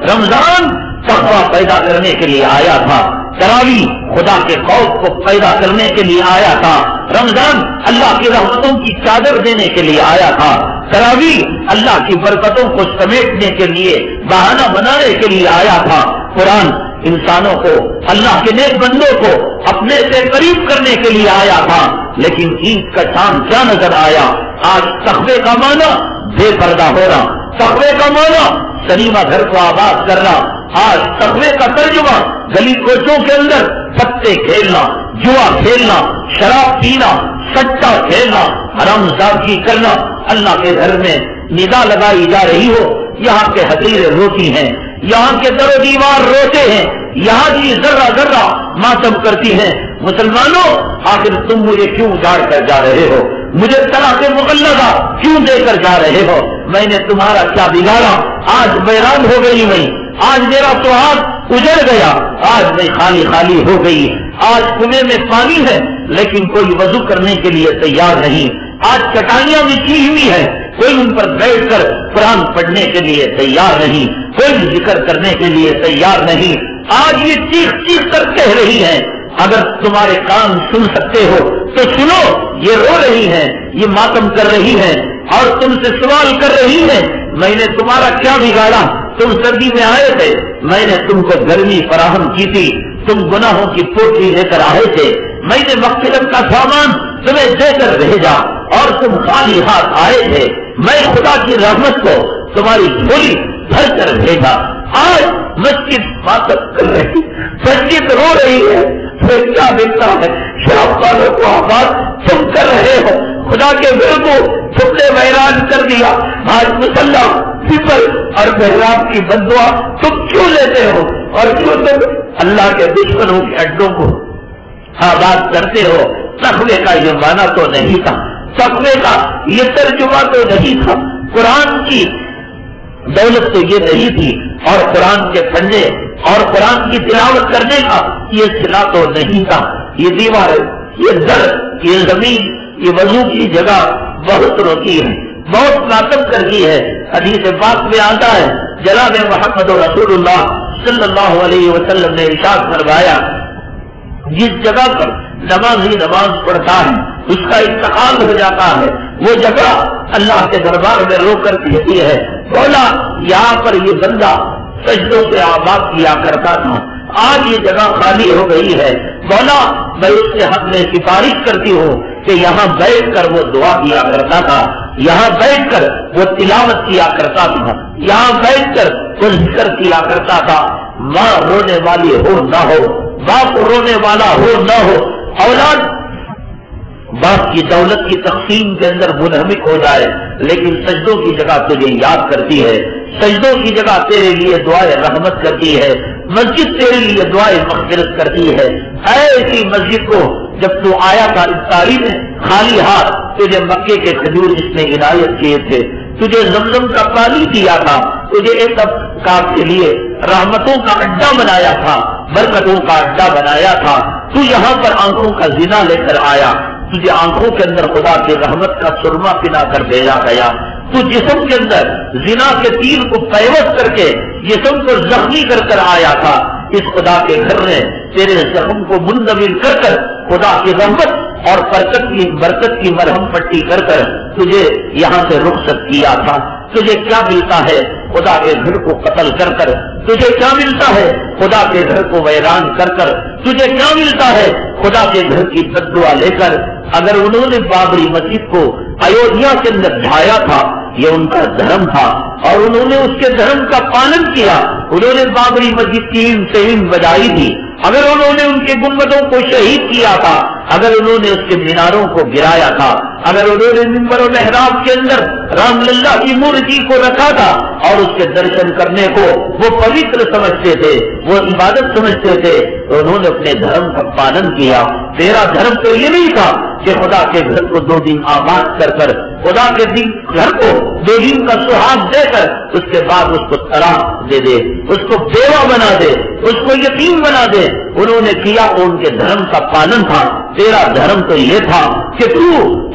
رمضان تقویٰ پیدا کرنے کے لیے آیا تھا، تراویح خدا کے خوف کو پیدا کرنے کے لیے آیا تھا، رمضان اللہ کی رحمتوں کی چادر دینے کے لیے آیا تھا، تراویح اللہ کی برکتوں کو سمیٹنے کے لیے بہانہ بنانے کے لیے آیا تھا، قرآن انسانوں کو اللہ کے نیک بندوں کو اپنے سے قریب کرنے کے لیے آیا تھا۔ لیکن عید کا چاند کیا نظر آیا؟ آج تقوی کا معنی بے پردہ ہو رہا، تقوی کا معنی سنیما گھر کو آباد کرنا، آج تقوی کا ترجمہ گلی کوچوں کے اندر پتے کھیلنا، جوا کھیلنا، شراب پینا، سٹا کھیلنا، حرام زادگی کرنا۔ اللہ کے گھر میں ندا لگائی جا رہی ہو، یہاں کے حقیریں روتی ہیں، یہاں کے در و دیوار روتے ہیں، یہاں کی ذرہ ذرہ ماتم کرتی ہیں۔ مسلمانوں، آخر تم مجھے کیوں اجاڑ کر جا رہے ہو؟ مجھے طلاق مغلظہ کیوں دے کر جا رہے ہو؟ میں نے تمہارا کیا بگاڑا؟ آج ویران ہو گئی میں، آج میرا سہاگ اجڑ گیا، آج میں خالی خالی ہو گئی، آج کنویں میں پانی ہے لیکن کوئی وضو کرنے کے لیے تیار نہیں، آج چٹائیاں بچھی ہوئی ہے، کوئی ان پر بیٹھ کر قرآن پڑھنے کے لیے تیار نہیں، کوئی ذکر کرنے کے لیے تیار نہیں۔ آج یہ چیخ چیخ کر کہہ رہی ہے، اگر تمہارے کان سن سکتے ہو تو سنو، یہ رو رہی ہے، یہ ماتم کر رہی ہے اور تم سے سوال کر رہی ہے، میں نے تمہارا کیا بگاڑا؟ تم سردی میں آئے تھے، میں نے تم کو گرمی فراہم کی تھی، تم گناہوں کی پوٹلی لے کر آئے تھے، میں نے مغفرت کا سامان تمہیں دے کر بھیجا اور تم خالی ہاتھ آئے تھے، میں خدا کی رحمت کو تمہاری جھولی بھر کر بھیجا۔ آج مسجد ماتم کر رہی، مسجد رو رہی ہے، پھر کیا ملتا ہے؟ شراب والوں کو آباد تم کر رہے ہو، خدا کے گھر کو تم نے ویران کر دیا۔ آج مصلی، پیپل اور محراب کی بددعا تم کیوں لیتے ہو اور کیوں تم اللہ کے دشمنوں کے اڈوں کو آباد کرتے ہو؟ تقوی کا یہ معنی تو نہیں تھا، تقوی کا یہ ترجمہ تو نہیں تھا، قرآن کی دولت تو یہ نہیں تھی، اور قرآن کے پڑھنے اور قرآن کی تلاوت کرنے کا یہ صلہ تو نہیں تھا۔ یہ دیوار، یہ در، یہ زمین، یہ وضو کی جگہ بہت روتی ہے، بہت ماتم کرتی ہے۔ حدیث پاک میں آتا ہے، جناب محمد رسول اللہ صلی اللہ علیہ وسلم نے ارشاد فرمایا، جس جگہ پر نمازی نماز پڑھتا ہے اس کا انتقال ہو جاتا ہے، وہ جگہ اللہ کے دربار میں رو کر کہتی ہے، بولا یہاں پر یہ بندہ سجدوں سے آباد کیا کرتا تھا، آج یہ جگہ خالی ہو گئی ہے، بولا میں اس سے حق میں سفارش کرتی ہوں کہ یہاں بیٹھ کر وہ دعا کیا کرتا تھا، یہاں بیٹھ کر وہ تلاوت کیا کرتا تھا، یہاں بیٹھ کر وہ ذکر کیا کرتا تھا۔ ماں رونے والی ہو نہ ہو، باپ رونے والا ہو نہ ہو، اولاد باپ کی دولت کی تقسیم کے اندر منہمک ہو جائے لیکن سجدوں کی جگہ تجھے یاد کرتی ہے، سجدوں کی جگہ تیرے لیے دعائے رحمت کرتی ہے، مسجد تیرے لیے دعائے مغفرت کرتی ہے۔ ایسی مسجد کو جب تو آیا تھا افطاری میں خالی ہاتھ، تجھے مکے کے کھجور اس نے عنایت کیے تھے، تجھے زمزم کا پانی دیا تھا، تجھے ایک کاف کے لیے رحمتوں کا اڈا بنایا تھا، برکتوں کا اڈا بنایا تھا، تو یہاں پر آنکھوں کا زنا لے کر آیا، تجھے آنکھوں کے اندر خدا کی رحمت کا سرما پلا کر بھیجا گیا، تو جسم کے اندر زنا کے تیر کو پیوست کر کے جسم کو زخمی کر کر آیا تھا، اس خدا کے گھر نے تیرے زخم کو منتقل کر کر خدا کی رحمت اور برکت کی مرہم پٹی کر کر تجھے یہاں سے رخصت کیا تھا۔ تجھے کیا ملتا ہے خدا کے گھر کو قتل کر کر؟ تجھے کیا ملتا ہے خدا کے گھر کو ویران کر کر؟ تجھے کیا ملتا ہے خدا کے گھر کی بددعا لے کر؟ اگر انہوں نے بابری مسجد کو ایودھیا کے اندر ڈھایا تھا، یہ ان کا دھرم تھا اور انہوں نے اس کے دھرم کا پالن کیا، انہوں نے بابری مسجد کی سہیم بجائی تھی، اگر انہوں نے ان کے گنبدوں کو شہید کیا تھا، اگر انہوں نے اس کے میناروں کو گرایا تھا، اگر انہوں نے منبر و محراب کے اندر رام للہ کی مورتی کو رکھا تھا اور اس کے درشن کرنے کو وہ پوتر سمجھتے تھے، وہ عبادت سمجھتے تھے، تو انہوں نے اپنے دھرم کا پالن کیا۔ تیرا دھرم تو یہ نہیں تھا کہ خدا کے گھر کو 2 دن آباد کر کر، خدا کے گھر کو 2 دن کا سہاگ دے کر اس کے بعد اس کو طلاق دے دے، اس کو بیوہ بنا دے، اس کو یتیم بنا دے۔ انہوں نے کیا وہ ان کے دھرم کا پالن تھا۔ تیرا دھرم تو یہ تھا کہ تو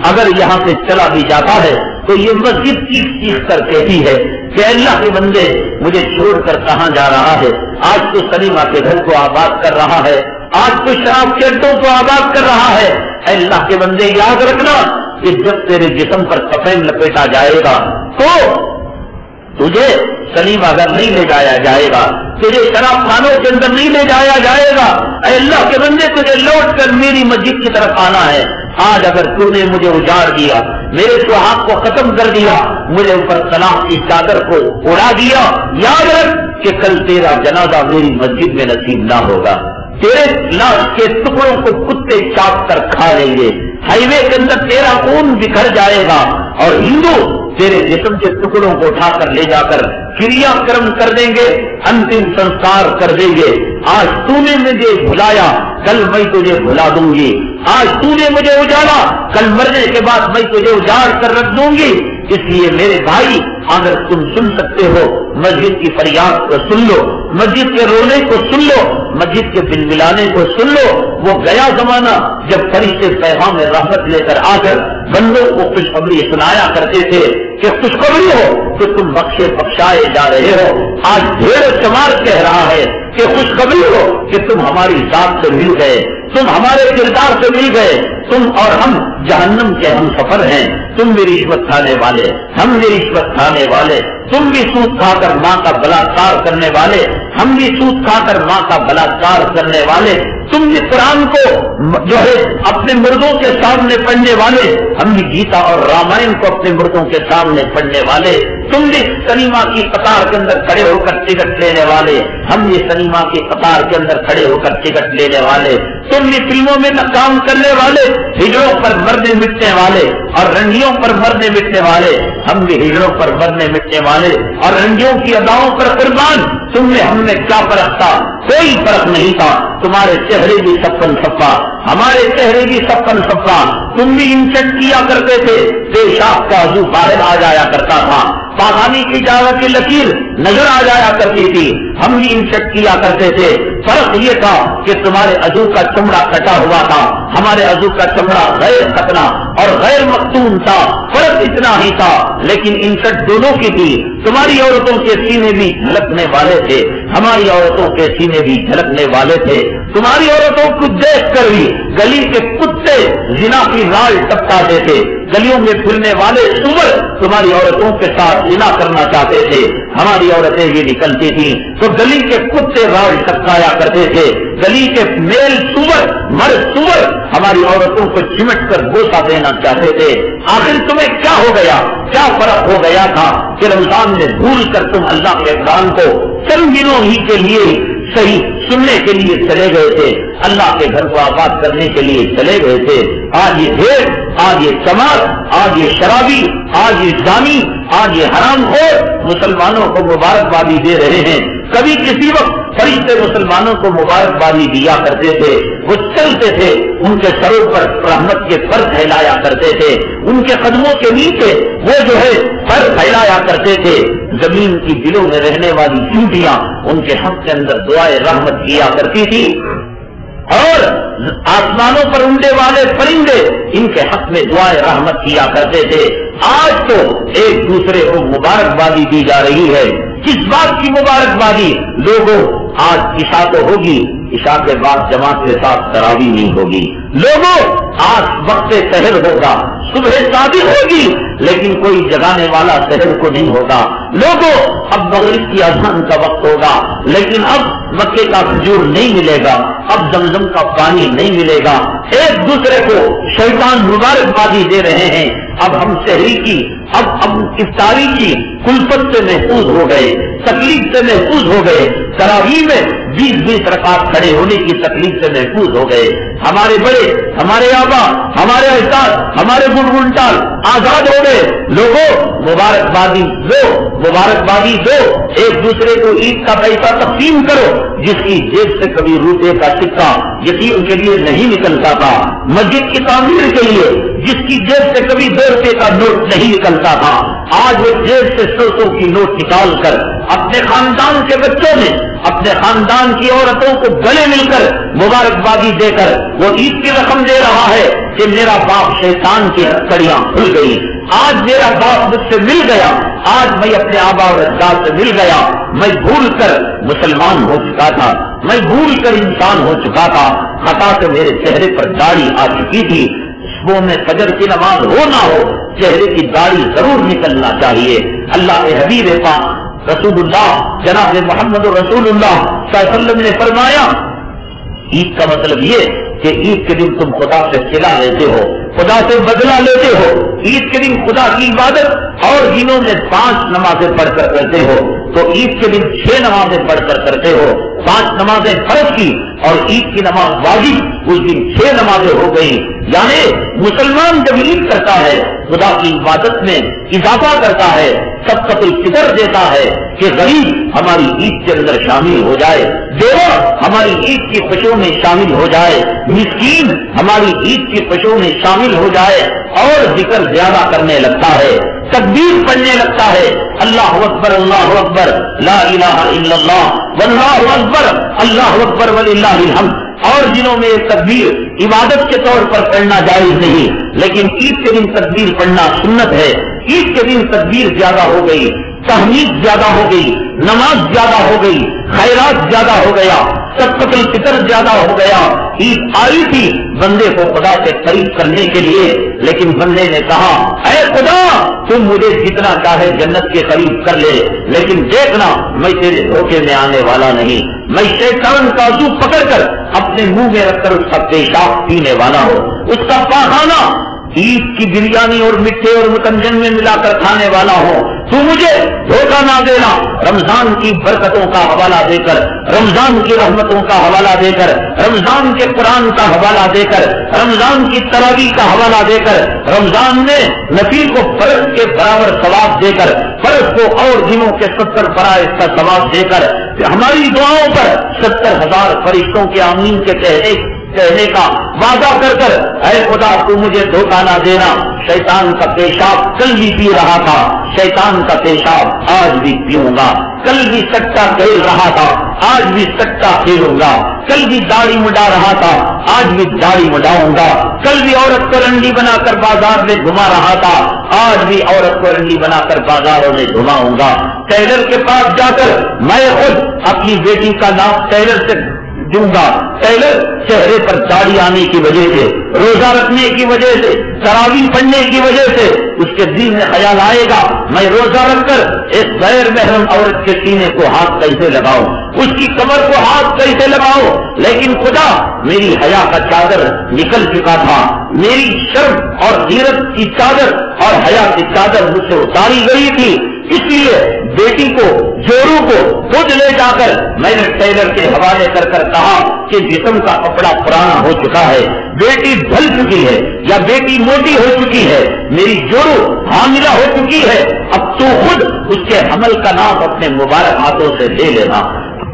اگر یہاں سے چلا بھی جاتا ہے تو یہ مسجد چیخ چیخ کر کہتی ہے کہ اللہ کے بندے مجھے چھوڑ کر کہاں جا رہا ہے؟ آج تو سلیمہ کے گھر کو آباد کر رہا ہے، آج تو شراب کے اڈوں کو آباد کر رہا ہے۔ اے اللہ کے بندے یاد رکھنا کہ جب تیرے جسم پر کفن لپیٹا جائے گا تو تجھے سلیمہ گھر نہیں لے جایا جائے گا، تجھے شراب خانوں کے اندر نہیں لے جایا جائے گا۔ اے اللہ کے بندے تجھے لوٹ کر میری مسجد کی طرف آنا ہے۔ آج اگر تو نے مجھے اجاڑ دیا، میرے سہاگ کو ختم کر دیا، مجھے اوپر طلاق کی چادر کو اڑا دیا، یاد رکھ کہ کل تیرا جنازہ میری مسجد میں نصیب نہ ہوگا۔ تیرے لاش کے ٹکڑوں کو کتے چاپ کر کھا لیں گے، ہائی وے کے اندر تیرا خون بکھر جائے گا، اور ہندو تیرے جسم کے ٹکڑوں کو اٹھا کر لے جا کر کریا کرم کر دیں گے، انتم سنسکار کر دیں گے۔ آج تو نے مجھے بھلایا، کل میں تجھے بھلا دوں گی۔ آج تو نے مجھے اجاڑا، کل مرنے کے بعد میں تجھے اجاڑ کر رکھ دوں گی۔ اس لیے میرے بھائی اگر تم سن سکتے ہو مسجد کی فریاد کو سن لو، مسجد کے رونے کو سن لو، مسجد کے بلبلانے کو سن لو۔ وہ گیا زمانہ جب فرشتے پیغام رحمت لے کر آ کر بندوں کو خوشخبری سنایا کرتے تھے کہ خوشخبری ہو کہ تم بخشے بخشائے جا رہے ہو۔ آج ڈھیر شمار کہہ رہا ہے کہ خوشخبری ہو کہ تم ہماری ذات سے مل گئے، تم ہمارے کردار سے مل گئے، تم اور ہم جہنم کے ہم سفر ہیں۔ تم بھی رشوت کھانے والے، ہم بھی رشوت کھانے والے، تم بھی سود کھا کر ماں کا بلاత్కాر کرنے والے، ہم بھی سود کھا کر ماں کا بلاత్కాر کرنے والے، تم بھی قرآن کو جو ہے اپنے مردوں کے سامنے پڑھنے والے، ہم بھی گیتا اور رامائن کو اپنے مردوں کے سامنے پڑھنے والے، تم بھی سنیما کی قطار کے اندر کھڑے ہو کر ٹکٹ لینے والے، ہم بھی سنیما کی قطار کے اندر کھڑے ہو کر ٹکٹ لینے والے، تم بھی فلموں میں کام کرنے والے، ہجڑوں پر مرنے مٹنے والے اور رنگیوں پر مرنے مٹنے والے، ہم بھی ہجڑوں پر مرنے مٹنے والے اور رنگیوں کی اداؤں پر قربان۔ تم نے ہم نے کیا فرق تھا؟ کوئی فرق نہیں تھا۔ تمہارے چہرے بھی سپن سپا، ہمارے چہرے بھی سپن سپا۔ تم بھی انشٹ کیا کرتے تھے، پیشاب کا عضو باہر آ جایا کرتا تھا، پاخانے کی جگہ کی لکیر نظر آ جایا کرتی تھی، ہم بھی انشٹ کیا کرتے تھے۔ فرق یہ تھا کہ تمہارے عضو کا چمڑا کٹا ہوا تھا، ہمارے عضو کا چمڑا غیر ختنا اور غیر مختون تھا، فرق اتنا ہی تھا، لیکن انشٹ دونوں کی تھی۔ تمہاری عورتوں کے سینے بھی جھلکنے والے تھے، ہماری عورتوں کے سینے بھی جھلکنے والے تھے۔ تمہاری عورتوں کو دیکھ کر بھی گلی کے کتے زنا کی رال ٹپکاتے تھے، گلیوں میں پھرنے والے سور تمہاری عورتوں کے ساتھ زنا کرنا چاہتے تھے، ہماری عورتیں بھی نکلتی تھیں تو گلی کے کتے رال ٹپکایا کرتے تھے، گلی کے میل سور مرد سور ہماری عورتوں کو چمٹ کر بوسہ دینا چاہتے تھے۔ آخر تمہیں کیا ہو گیا؟ کیا فرق ہو گیا تھا کہ رمضان میں بھول کر تم اللہ کے قرآن کو چند دنوں ہی کے لیے صحیح سننے کے لیے چلے گئے تھے، اللہ کے گھر کو آباد کرنے کے لیے چلے گئے تھے۔ آج یہ ڈھیر، آج یہ چمار، آج یہ شرابی، آج یہ زانی، آج یہ حرام خور مسلمانوں کو مبارکبادی دے رہے ہیں۔ کبھی کسی وقت فرشتے مسلمانوں کو مبارکبادی دیا کرتے تھے، وہ چلتے تھے، ان کے سروں پر رحمت کے پر پھیلایا کرتے تھے، ان کے قدموں کے نیچے وہ جو ہے پر پھیلایا کرتے تھے۔ زمین کی دلوں میں رہنے والی چونٹیاں ان کے حق کے اندر دعائے رحمت کیا کرتی تھی، اور آسمانوں پر اڑنے والے پرندے ان کے حق میں دعائے رحمت کیا کرتے تھے۔ آج تو ایک دوسرے کو مبارکبادی دی جا رہی ہے۔ کس بات کی مبارکبادی؟ لوگوں آج عشاء تو ہوگی، عشاء کے بعد جماعت کے ساتھ تراویح نہیں ہوگی، لوگوں آج وقت سحر ہوگا، صبح صادق ہوگی لیکن کوئی جگانے والا سحر کو نہیں ہوگا، لوگوں اب مغرب کی اذان کا وقت ہوگا لیکن اب مکے کا کھجور نہیں ملے گا، اب زمزم کا پانی نہیں ملے گا۔ ایک دوسرے کو شیطان مبارکبادی دے رہے ہیں۔ اب ہم سحری کی، اب ہم افطاری کی کلفت سے محفوظ ہو گئے، تکلیف سے محفوظ ہو گئے، تراویح میں 20 رکعت کھڑے ہونے کی تکلیف سے محفوظ ہو گئے۔ ہمارے بڑے، ہمارے آبا، ہمارے اجداد، ہمارے گنگنٹال آزاد ہو گئے۔ لوگوں مبارکبادی دو، مبارکبادی دو، ایک دوسرے کو عید کا پیسہ تقسیم کرو۔ جس کی جیب سے کبھی روپے کا سکہ یتیم کے لیے نہیں نکلتا تھا، مسجد کی تعمیر کے لیے جس کی جیب سے کبھی 2 روپے کا نوٹ نہیں نکلتا تھا، آج وہ جیب سے 100 کی نوٹ نکال کر اپنے خاندان کے بچوں نے، اپنے خاندان کی عورتوں کو گلے مل کر مبارکبادی دے کر وہ عید کی رقم دے رہا ہے۔ کہ میرا باپ شیطان کی کڑیاں کھل گئی، آج میرا باپ مجھ سے مل گیا، آج میں اپنے آبا اور اجداد سے مل گیا، میں بھول کر مسلمان ہو چکا تھا، میں بھول کر انسان ہو چکا تھا، خطا سے میرے چہرے پر داڑھی آ چکی تھی، صبح میں فجر کی نماز ہو نہ ہو چہرے کی داڑھی ضرور نکلنا چاہیے۔ اللہ کے حبیب پاک رسول اللہ جناب محمد رسول اللہ صلی اللہ علیہ وسلم نے فرمایا عید کا مطلب یہ کہ عید کے دن تم خدا سے صلہ لیتے ہو، خدا سے بدلہ لیتے ہو، عید کے دن خدا کی عبادت اور دنوں میں 5 نمازیں پڑھ کر کرتے ہو، تو عید کے دن 6 نمازیں پڑھ کر کرتے ہو، 5 نمازیں فرض کی اور عید کی نماز واجب، اس دن 6 نمازیں ہو گئی۔ یعنی مسلمان جب عید کرتا ہے خدا کی عبادت میں اضافہ کرتا ہے، صدقۃ الفطر دیتا ہے کہ غریب ہماری عید کے اندر شامل ہو جائے، بیوہ ہماری عید کی خوشیوں میں شامل ہو جائے، مسکین ہماری عید کی خوشیوں میں شامل ہو جائے، اور ذکر زیادہ کرنے لگتا ہے، تکبیر پڑھنے لگتا ہے، اللہ اکبر اللہ اکبر لا الہ الا اللہ واللہ اکبر اللہ اکبر وللہ الحمد۔ اور دنوں میں تکبیر عبادت کے طور پر پڑھنا جائز نہیں، لیکن عید کے دن تکبیر پڑھنا سنت ہے۔ عید کے دن تکبیر زیادہ ہو گئی، تحمید زیادہ ہو گئی، نماز زیادہ ہو گئی، خیرات زیادہ ہو گیا، صدقۃ الفطر زیادہ ہو گیا۔ عید آئی تھی بندے کو خدا سے قریب کرنے کے لیے، لیکن بندے نے کہا اے خدا تم مجھے جتنا چاہے جنت کے قریب کر لے، لیکن دیکھنا میں تیرے دھوکے میں آنے والا نہیں، میں شیطان کا عضو پکڑ کر اپنے منہ میں رکھ کر اس کا پیشاب پینے والا ہوں، اس کا پاخانہ عید کی بریانی اور مٹھے اور متنجن میں ملا کر کھانے والا ہوں، تو مجھے دھوکہ نہ دینا۔ رمضان کی برکتوں کا حوالہ دے کر، رمضان کی رحمتوں کا حوالہ دے کر، رمضان کے قرآن کا حوالہ دے کر، رمضان کی تراویح کا حوالہ دے کر، رمضان میں نفل کو فرض کے برابر ثواب دے کر، فرض کو اور دنوں کے 70 فرائض کا ثواب دے کر، ہماری دعاؤں پر 70,000 فرشتوں کے آمین کے کہنے کا وعدہ کر کر اے خدا تو مجھے دھوکہ نہ دینا۔ شیطان کا پیشاب کل بھی پی رہا تھا، شیطان کا پیشاب آج بھی پیوں گا، کل بھی سٹا کھیل رہا تھا آج بھی سٹا کھیلوں گا، کل بھی داڑھی مڈا رہا تھا آج بھی داڑھی مڈاؤں گا، کل بھی عورت کو رنڈی بنا کر بازار میں گھما رہا تھا آج بھی عورت کو رنڈی بنا کر بازاروں میں گھماؤں گا۔ ٹیلر کے پاس جا کر میں خود اپنی بیٹی کا نام ٹیلر سے دوں گا۔ ٹیلر چہرے پر داڑھی آنے کی وجہ سے، روزہ رکھنے کی وجہ سے، تراویح پڑھنے کی وجہ سے اس کے دل میں خیال آئے گا میں روزہ رکھ کر ایک غیر محرم عورت کے سینے کو ہاتھ کیسے لگاؤں، اس کی کمر کو ہاتھ کیسے لگاؤں، لیکن خدا میری حیا کا چادر نکل چکا تھا، میری شرم اور غیرت کی چادر اور حیا کی چادر مجھ سے اتاری گئی تھی، اس لیے بیٹی کو جورو کو خود لے جا کر میں نے ٹیلر کے حوالے کر کر کہا کہ جسم کا کپڑا پرانا ہو چکا ہے، بیٹی ڈھل چکی ہے یا بیٹی موٹی ہو چکی ہے، میری جورو حاملہ ہو چکی ہے، اب تو خود اس کے حمل کا نام اپنے مبارک ہاتھوں سے لے لینا۔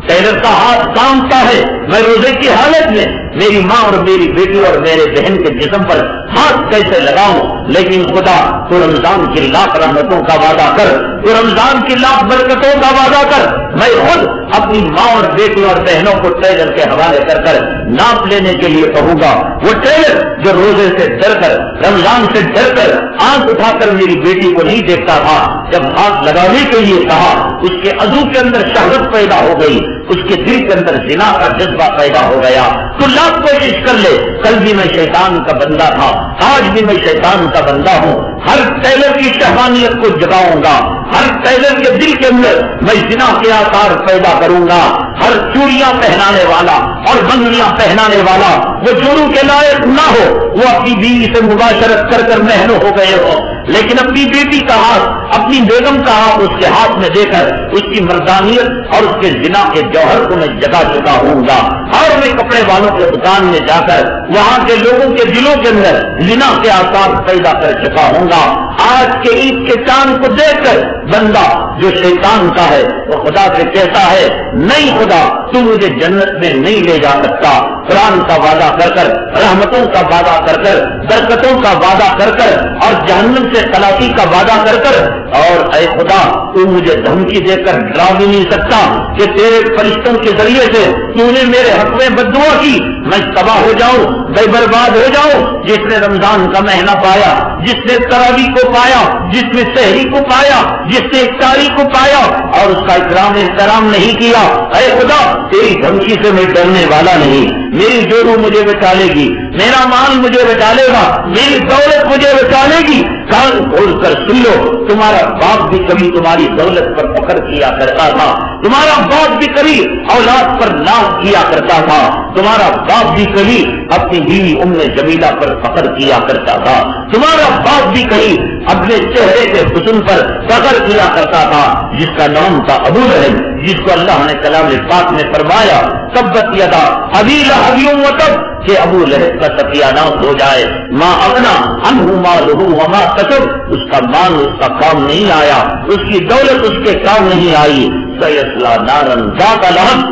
ٹیلر کا ہاتھ کانپتا ہے، میں روزے کی حالت میں میری ماں اور میری بیٹی اور میرے بہن کے جسم پر ہاتھ کیسے لگاؤں، لیکن خدا تو رمضان کی لاکھ رحمتوں کا وعدہ کر، تو رمضان کی لاکھ برکتوں کا وعدہ کر، میں خود اپنی ماں اور بیٹی اور بہنوں کو ٹیلر کے حوالے کر کر ناپ لینے کے لیے کہوں گا۔ وہ ٹیلر جو روزے سے ڈر کر، رمضان سے ڈر کر آنکھ اٹھا کر میری بیٹی کو نہیں دیکھتا تھا، جب ہاتھ لگانے کے لیے کہا اس کے عضو کے اندر شہوت پیدا ہو گئی، اس کے دل کے اندر زنا کا جذبہ پیدا ہو گیا۔ تو لاکھ کوشش کر لے، کل بھی میں شیطان کا بندہ تھا، آج بھی میں شیطان کا بندہ ہوں، ہر ٹیلر کی شہوانیت کو جگاؤں گا، ہر ٹیلر کے دل کے اندر میں زنا کے آثار پیدا کروں گا، ہر چوڑیاں پہنانے والا اور بنگڑیاں پہنانے والا وہ جورو کے لائق نہ ہو، وہ اپنی بیوی سے مباشرت کر کر مہنو ہو گئے ہو، لیکن اپنی بیٹی کا ہاتھ، اپنی بیگم کا ہاتھ اس کے ہاتھ میں دے کر اس کی مردانیت اور اس کے زنا کے جوہر کو میں جگا چکا ہوں گا، اور میں کپڑے والوں کے دکان میں جا کر وہاں کے لوگوں کے دلوں کے اندر زنا کے آثار پیدا کر چکا ہوں گا، آج کے عید کے چاند کو دیکھ کر بندہ جو شیطان کا ہے وہ خدا سے کہتا ہے نہیں خدا تو مجھے جنت میں نہیں لے جا سکتا، قرآن کا وعدہ کر کر، رحمتوں کا وعدہ کر کر، برکتوں کا وعدہ کر کر اور جہنم سے خلاصی کا وعدہ کر کر، اور اے خدا تو مجھے دھمکی دے کر ڈرا بھی نہیں سکتا کہ تیرے فرشتوں کے ذریعے سے تو نے میرے حق میں بددعا کی، میں تباہ ہو جاؤں، بے برباد ہو جاؤں۔ جس نے رمضان کا مہینہ پایا، جس نے تراویح کو پایا، جس نے سحری کو پایا، جس نے افطاری کو پایا اور اس کا اکرام احترام نہیں کیا، اے خدا تیری دھمکی سے میں ڈرنے والا نہیں، میری جورو مجھے بچا لے گی، میرا مال مجھے بچا لے گا، میری دولت مجھے بچا لے گی۔ کان کھول کر سن لو، تمہارا باپ بھی کبھی تمہاری دولت پر فخر کیا کرتا تھا، تمہارا باپ بھی کبھی اولاد پر ناز کیا کرتا تھا، تمہارا باپ بھی کبھی اپنی بیوی ام جمیلہ پر فخر کیا کرتا تھا، تمہارا باپ بھی کہیں اپنے چہرے کے حسن پر فخر کیا کرتا تھا، جس کا نام تھا ابو لہب، جس کو اللہ نے کلام پاک میں فرمایا تبت یدا ابی لہب وتب، کہ ابو لہب کا ستیاناش ہو جائے، ما اغنا عنہ مالہ وما کسب، اس کا مال اس کا کام نہیں آیا، اس کی دولت اس کے کام نہیں آئی، سیصلی نارا ذات لہب،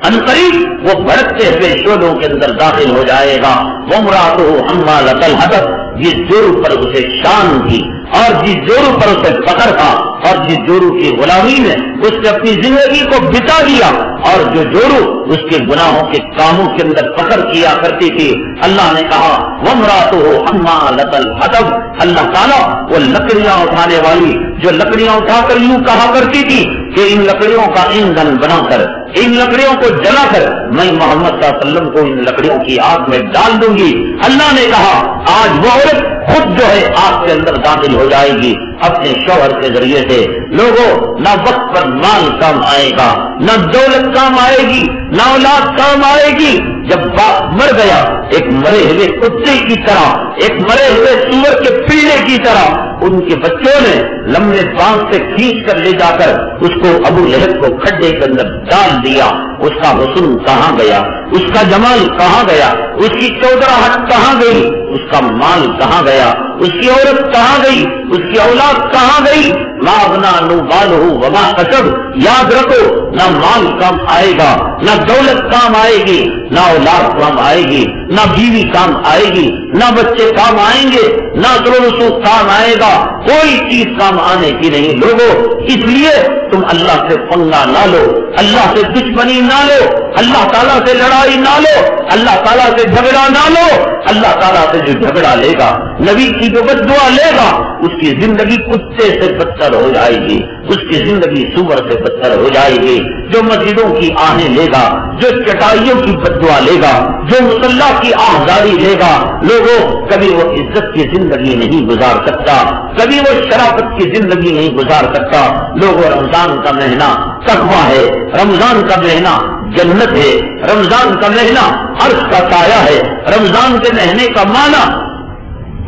انقریب وہ بھڑکتے ہوئے شعلوں کے اندر داخل ہو جائے گا، وامرأتہ حمالۃ الحطب، جس جورو پر اسے شان تھی اور جس جورو پر اسے فخر تھا اور جس جورو کی غلامی میں اس نے اپنی زندگی کو بتا دیا اور جو جورو اس کے گناہوں کے کاموں کے اندر فخر کیا کرتی تھی، اللہ نے کہا وامرأتہ حمالۃ الحطب، اللہ تعالیٰ وہ لکڑیاں اٹھانے والی جو لکڑیاں اٹھا کر یوں کہا کرتی تھی کہ ان لکڑیوں کا ایندھن بنا کر، ان لکڑیوں کو جلا کر میں محمد صلی اللہ علیہ وسلم کو ان لکڑیوں کی آگ میں ڈال دوں گی، اللہ نے کہا آج وہ عورت خود جو ہے آگ کے اندر داخل ہو جائے گی اپنے شوہر کے ذریعے سے۔ لوگوں نہ وقت پر مال کام آئے گا، نہ دولت کام آئے گی، نہ اولاد کام آئے گی، جب باپ مر گیا ایک مرے ہوئے کتے کی طرح، ایک مرے ہوئے سور کے پلے کی طرح ان کے بچوں نے لمبے بانس سے کھینچ کر لے جا کر اس کو ابو لہب کو کھڈے کے اندر ڈال دیا۔ اس کا حسن کہاں گیا، اس کا جمال کہاں گیا، اس کی چودراہٹ کہاں گئی، اس کا مال کہاں گیا، اس کی عورت کہاں گئی، اس کی اولاد کہاں گئی؟ ما اغنی عنہ مالہ وما کسب، یاد رکھو نہ مال کام آئے گا، نہ دولت کام آئے گی، نہ اولاد کام آئے گی، نہ بیوی کام آئے گی، نہ بچے کام آئیں گے، نہ رسو کام آئے گا، کوئی چیز کام آنے کی نہیں۔ لوگوں اس لیے تم اللہ سے پنگا نہ لو، اللہ سے دشمنی نہ لو، اللہ تعالیٰ سے لڑائی نہ لو، اللہ تعالیٰ سے جھگڑا نہ لو۔ اللہ تعالیٰ سے جو جھگڑا لے گا، نبی کی جو بددعا لے گا، اس کی زندگی کتے سے بدتر ہو جائے گی، اس کی زندگی سور سے بدتر ہو جائے گی۔ جو مسجدوں کی آہیں لے گا، جو چٹائیوں کی بددعا لے گا، جو مصلی کی آہداری لے گا، لوگوں کبھی وہ عزت کی زندگی نہیں گزار سکتا، کبھی وہ شرافت کی زندگی نہیں گزار سکتا۔ لوگوں رمضان کا مہینہ تقویٰ ہے، رمضان کا مہینہ جنت ہے، رمضان کا مہینہ عرش کا سایہ ہے، رمضان کے مہینے کا معنی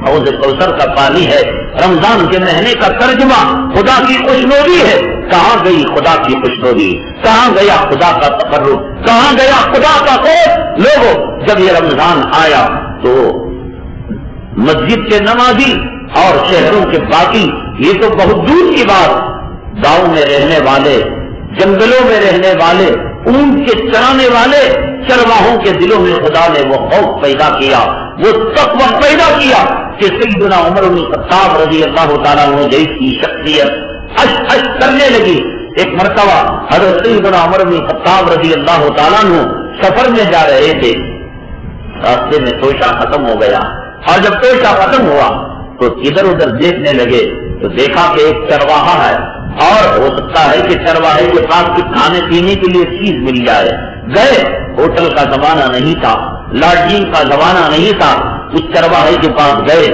حوض کوثر کا پانی ہے، رمضان کے مہینے کا ترجمہ خدا کی خوشنودی ہے۔ کہاں گئی خدا کی خوشنودی، کہاں گیا خدا کا تقرب، کہاں گیا خدا کا خوف؟ لوگوں جب یہ رمضان آیا تو مسجد کے نمازی اور شہروں کے باقی یہ تو بہت دور کی بات، گاؤں میں رہنے والے، جنگلوں میں رہنے والے، اونٹ کے چرانے والے چرواہوں کے دلوں میں خدا نے وہ خوف پیدا کیا، وہ تقوی پیدا کیا کہ سیدنا عمر بن الخطاب رضی اللہ تعالیٰ عنہ جیسی شخصیت اش کرنے لگی۔ ایک مرتبہ حضرت سیدنا عمر بن الخطاب رضی اللہ تعالیٰ عنہ سفر میں جا رہے تھے، راستے میں توشہ ختم ہو گیا، اور جب توشہ ختم ہوا تو ادھر ادھر دیکھنے لگے تو دیکھا کہ ایک چرواہا ہے، اور ہو سکتا ہے کہ چرواہے کے پاس کچھ کھانے پینے کے لیے چیز مل جائے۔ گئے، ہوٹل کا زمانہ نہیں تھا، لاڈجنگ کا زمانہ نہیں تھا، اس چرواہے کے پاس گئے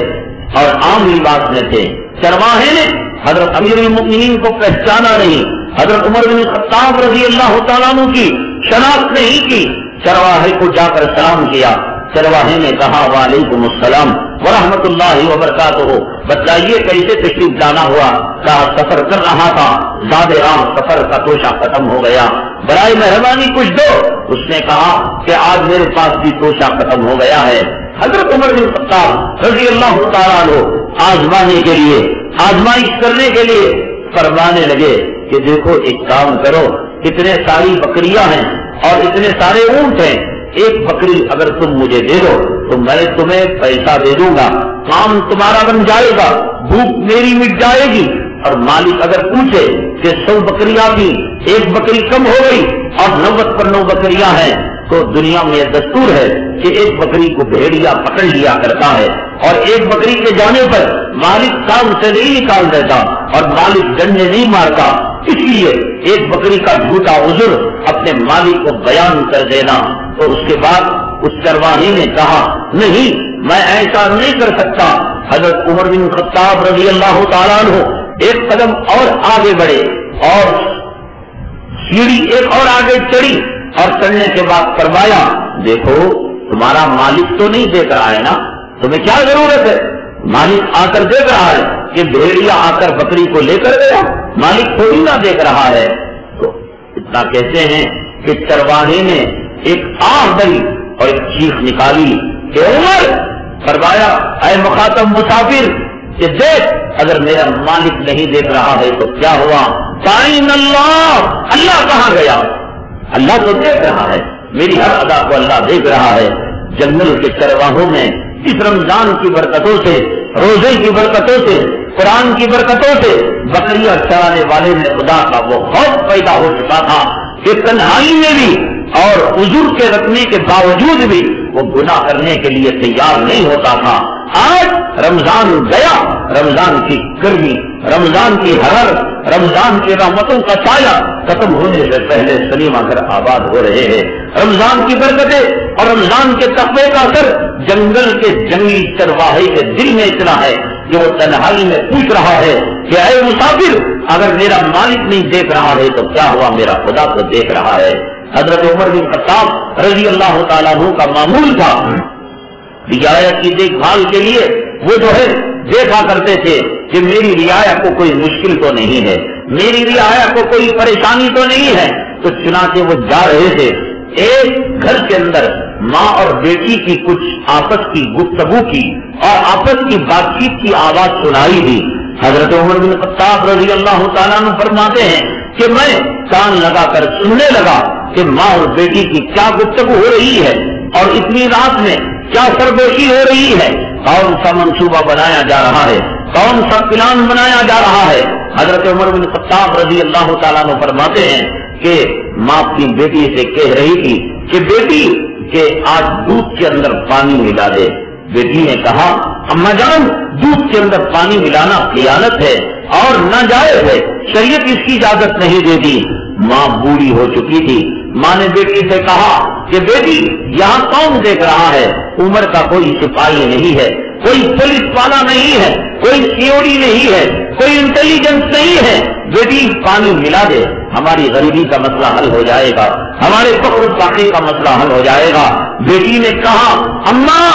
اور عام لباس میں تھے۔ چرواہے نے حضرت امیر المؤمنین کو پہچانا نہیں، حضرت عمر بن الخطاب رضی اللہ تعالیٰ عنہ کی شناخت نہیں کی۔ چرواہے کو جا کر سلام کیا، چرواہے نے کہا وعلیکم السلام ورحمۃ اللہ وبرکاتہ، بتائیے کیسے تشریف لانا ہوا؟ کہا سفر کر رہا تھا، زیادہ عام سفر کا توشہ ختم ہو گیا، برائے مہربانی کچھ دو۔ اس نے کہا کہ آج میرے پاس بھی توشہ ختم ہو گیا ہے۔ حضرت عمر بن الخطاب رضی اللہ تعالیٰ عنہ آزمانے کے لیے، آزمائش کرنے کے لیے فرمانے لگے کہ دیکھو ایک کام کرو، اتنے ساری بکریاں ہیں اور اتنے سارے اونٹ ہیں، ایک بکری اگر تم مجھے دے دو تو میں تمہیں پیسہ دے دوں گا، کام تمہارا بن جائے گا، بھوک میری مٹ جائے گی۔ اور مالک اگر پوچھے کہ 100 بکریاں تھی، ایک بکری کم ہو گئی اور 90 پر 9 بکریاں ہیں، تو دنیا میں یہ دستور ہے کہ ایک بکری کو بھیڑیا پکڑ لیا کرتا ہے اور ایک بکری کے جانے پر مالک کام سے نہیں نکال دیتا اور مالک ڈنڈے نہیں مارتا، اس لیے ایک بکری کا جھوٹا عذر اپنے مالک کو بیان کر دینا۔ تو اس کے بعد اس چرواہی نے کہا نہیں میں ایسا نہیں کر سکتا۔ حضرت عمر بن خطاب رضی اللہ تعالیٰ عنہ ایک قدم اور آگے بڑھے اور سیڑھی ایک اور آگے چڑھی اور چڑھنے کے بعد فرمایا دیکھو تمہارا مالک تو نہیں دیکھ رہا ہے نا، تمہیں کیا ضرورت ہے؟ مالک آ کر دیکھ رہا ہے کہ بھیڑیا آ کر بکری کو لے کر گیا، مالک تھوڑی نہ دیکھ رہا ہے۔ تو اتنا کہتے ہیں کہ چرواہے نے ایک آہ بھری اور ایک چیخ نکالی کہ عمر، فرمایا اے مخاطب مسافر کہ دیکھ اگر میرا مالک نہیں دیکھ رہا ہے تو کیا ہوا؟ فَأَيْنَ اللَّهُ، اللہ کہاں گیا؟ اللہ تو دیکھ رہا ہے، میری ہر ادا کو اللہ دیکھ رہا ہے۔ جنگل کے چرواہوں میں اس رمضان کی برکتوں سے، روزے کی برکتوں سے، قرآن کی برکتوں سے بکریاں چرانے والے میں خدا کا وہ خوف پیدا ہو چکا تھا کہ تنہائی میں بھی اور عذر کے رکھنے کے باوجود بھی وہ گناہ کرنے کے لیے تیار نہیں ہوتا تھا۔ آج رمضان گیا، رمضان کی گرمی، رمضان کی حرارت، رمضان کی رحمتوں کا سایہ ختم ہونے سے پہلے سلیمہ گھر آباد ہو رہے ہیں۔ رمضان کی برکتیں اور رمضان کے تقوی کا اثر جنگل کے جنگلی چرواہے کے دل میں اتنا ہے کہ وہ تنہائی میں پوچھ رہا ہے کہ اے مسافر اگر میرا مالک نہیں دیکھ رہا ہے تو کیا ہوا؟ میرا خدا تو دیکھ رہا ہے۔ حضرت عمر بن خطاب رضی اللہ تعالیٰ عنہ کا معمول تھا رعایا کی دیکھ بھال کے لیے وہ جو ہے دیکھا کرتے تھے کہ میری رعایا کو کوئی مشکل تو نہیں ہے، میری رعایا کو کوئی پریشانی تو نہیں ہے۔ تو چنانچہ وہ جا رہے تھے، ایک گھر کے اندر ماں اور بیٹی کی کچھ آپس کی گفتگو کی اور آپس کی بات چیت کی آواز سنائی دی۔ حضرت عمر بن خطاب رضی اللہ تعالیٰ عنہ فرماتے ہیں کہ میں کان لگا کر سننے لگا کہ ماں اور بیٹی کی کیا گفتگو ہو رہی ہے اور اتنی رات میں کیا سرگوشی ہو رہی ہے، کون سا منصوبہ بنایا جا رہا ہے، کون سا پلان بنایا جا رہا ہے۔ حضرت عمر بن خطاب رضی اللہ تعالیٰ عنہ فرماتے ہیں کہ ماں اپنی بیٹی سے کہہ رہی تھی کہ بیٹی کہ آج دودھ کے اندر پانی ملا دے۔ بیٹی نے کہا اماں جان دودھ کے اندر پانی ملانا خیانت ہے اور ناجائز ہے، شریعت اس کی اجازت نہیں دیتی۔ ماں بوڑھی ہو چکی تھی، ماں نے بیٹی سے کہا کہ بیٹی یہاں کون دیکھ رہا ہے؟ عمر کا کوئی سپاہی نہیں ہے، کوئی پولیس والا نہیں ہے، کوئی سیوڑی نہیں ہے، کوئی انٹیلیجنس نہیں ہے، بیٹی پانی ملا دے، ہماری غریبی کا مسئلہ حل ہو جائے گا، ہمارے فقر فاقے کا مسئلہ حل ہو جائے گا۔ بیٹی نے کہا اماں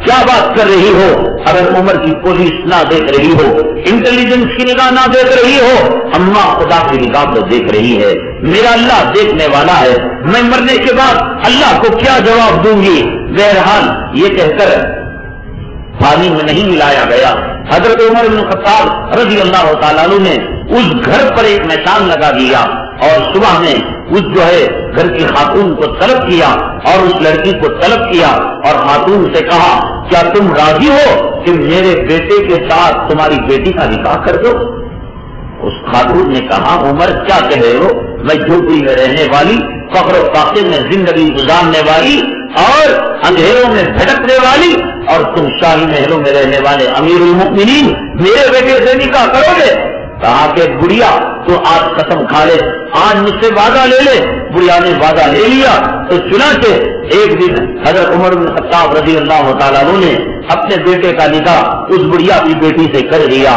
کیا بات کر رہی ہو؟ اگر عمر کی پولیس نہ دیکھ رہی ہو، انٹیلیجنس کی نگاہ نہ دیکھ رہی ہو، اماں خدا کی نگاہ تو دیکھ رہی ہے، میرا اللہ دیکھنے والا ہے، میں مرنے کے بعد اللہ کو کیا جواب دوں گی؟ بہرحال یہ کہہ کر پانی میں نہیں ملایا گیا۔ حضرت عمر بن خطاب رضی اللہ تعالیٰ عنہ نے اس گھر پر ایک نشان لگا دیا اور صبح میں اس جو ہے گھر کی خاتون کو طلب کیا اور اس لڑکی کو طلب کیا اور خاتون سے کہا کیا تم راضی ہو کہ میرے بیٹے کے ساتھ تمہاری بیٹی کا نکاح کر دو؟ اس خاتون نے کہا عمر کیا کہہ رہے ہو؟ میں جھوپڑی میں رہنے والی، فقر و فاقے میں زندگی گزارنے والی اور اندھیروں میں بھٹکنے والی، اور تم شاہی محلوں میں رہنے والے امیر المؤمنین میرے بیٹے سے نکاح کرو گے؟ کہا کہ بڑھیا تو آج قسم کھا لے، آج مجھ سے وعدہ لے لے۔ بڑھیا نے وعدہ لے لیا تو چنانچہ ایک دن حضرت عمر بن خطاب رضی اللہ تعالیٰ عنہ نے اپنے بیٹے کا نکاح اس بڑھیا کی بیٹی سے کر دیا۔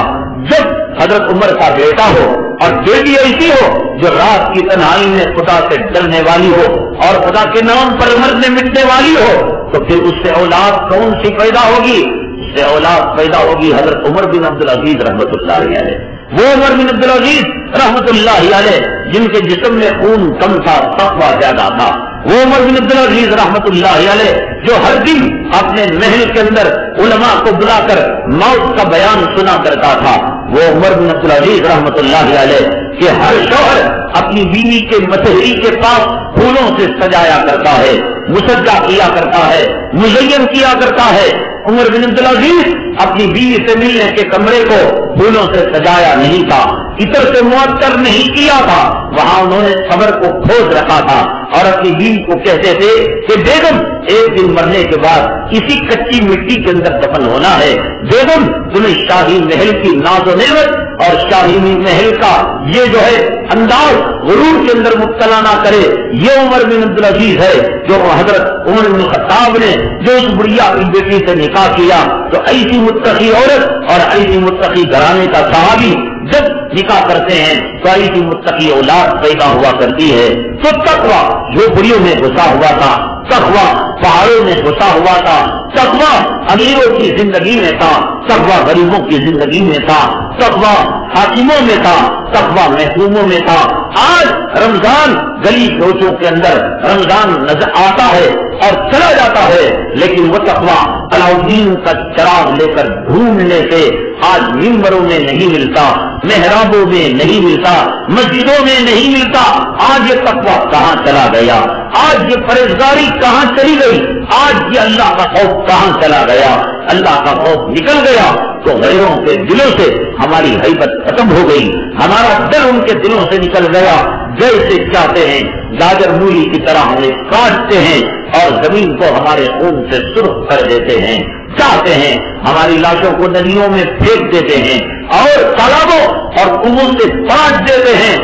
جب حضرت عمر کا بیٹا ہو اور بیٹی ایسی ہو جو رات کی تنہائی میں خدا سے ڈرنے والی ہو اور خدا کے نام پر مرنے مٹنے والی ہو، تو پھر اس سے اولاد کون سی پیدا ہوگی؟ اس سے اولاد پیدا ہوگی حضرت عمر بن عبدالعزیز رحمۃ اللہ علیہ۔ وہ عمر بن عبدالعزیز رحمۃ اللہ علیہ جن کے جسم میں خون کم تھا، تقویٰ زیادہ تھا، وہ عمر بن عبدالعزیز رحمت اللہ علیہ جو ہر دن اپنے محل کے اندر علماء کو بلا کر موت کا بیان سنا کرتا تھا، وہ عمر بن عبدالعزیز رحمت اللہ علیہ کہ ہر شوہر اپنی بیوی کے متحری کے پاس پھولوں سے سجایا کرتا ہے، مسجع کیا کرتا ہے، مزین کیا کرتا ہے۔ عمر بن عبدالعزیز اپنی بیوی سے ملنے کے کمرے کو پھولوں سے سجایا نہیں تھا، عطر سے معطر نہیں کیا تھا، وہاں انہوں نے صبر کو کھوج رکھا تھا اور اپنی بیوی کو کہتے تھے کہ بیگم ایک دن مرنے کے بعد اسی کچی مٹی کے اندر دفن ہونا ہے، بیگم تمہیں شاہی محل کی ناز و نعمت اور شاہی محل کا یہ جو ہے انداز غرور کے اندر مبتلا نہ کرے۔ یہ عمر بن عبدالعزیز ہے جو حضرت عمر بن خطاب نے جو اس بڑھیا کی بیٹی سے نکاح کیا، تو ایسی متقی عورت اور ایسی متقی گھرانے کا صحابی جب نکاح کرتے ہیں تو ایسی متقی اولاد پیدا ہوا کرتی ہے۔ تو تقویٰ جھوپڑیوں میں گھسا ہوا تھا، تقویٰ پہاڑوں میں گھسا ہوا تھا، تقویٰ امیروں کی زندگی میں تھا، تقویٰ غریبوں کی زندگی میں تھا، تقویٰ حاکموں میں تھا، تقویٰ محکوموں میں تھا۔ آج رمضان گلی کوچوں کے اندر رمضان نظر آتا ہے اور چلا جاتا ہے، لیکن وہ تقویٰ علاؤدین کا چراغ لے کر ڈھونڈنے سے آج ممبروں میں نہیں ملتا، محرابوں میں نہیں ملتا، مسجدوں میں نہیں ملتا۔ آج یہ تقویٰ کہاں چلا گیا؟ آج یہ پرہیزگاری کہاں چلی گئی؟ آج یہ اللہ کا خوف کہاں چلا گیا؟ اللہ کا خوف نکل گیا تو غیروں کے دلوں سے ہماری ہیبت ختم ہو گئی، ہمارا ڈر ان کے دلوں سے نکل گیا۔ جیسے چاہتے ہیں گاجر مولی کی طرح ہمیں کاٹتے ہیں اور زمین کو ہمارے خون سے سرخ کر دیتے ہیں، چاہتے ہیں ہماری لاشوں کو ندیوں میں پھینک دیتے ہیں اور تالابوں اور کنووں سے کاٹ دیتے ہیں۔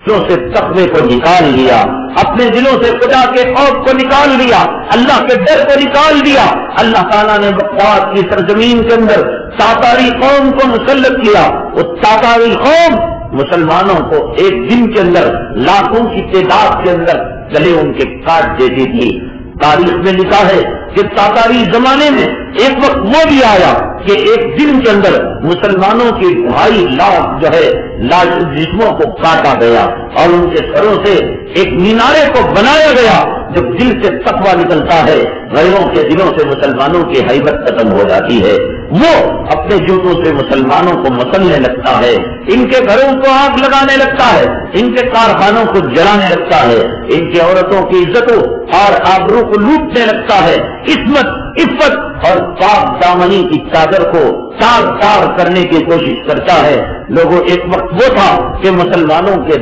دلوں سے تقوی کو نکال لیا، اپنے دلوں سے خدا کے خوف کو نکال لیا، اللہ کے ڈر کو نکال دیا۔ اللہ تعالیٰ نے بغداد کی سرزمین کے اندر تاتاری قوم کو مسلط کیا۔ وہ تاتاری قوم مسلمانوں کو ایک دن کے اندر لاکھوں کی تعداد کے اندر گلے ان کے کاٹ دیتی تھی۔ تاریخ میں لکھا ہے کہ تاتاری زمانے میں ایک وقت وہ بھی آیا کہ ایک دن کے اندر مسلمانوں کی 2.5 لاکھ جو ہے جسموں کو کاٹا گیا اور ان کے سروں سے ایک مینارے کو بنایا گیا۔ جب دل سے تقویٰ نکلتا ہے غیروں کے دلوں سے مسلمانوں کی ہیبت ختم ہو جاتی ہے، وہ اپنے جوتوں سے مسلمانوں کو مسلنے لگتا ہے، ان کے گھروں کو آگ لگانے لگتا ہے، ان کے کارخانوں کو جلانے لگتا ہے، ان کی عورتوں کی عزتوں اور آبرو کو لوٹنے لگتا ہے، عفت اور پاک دامنی کی چادر کو تار تار کرنے کی کوشش کرتا ہے۔ لوگوں ایک وقت وہ تھا کہ مسلمانوں کے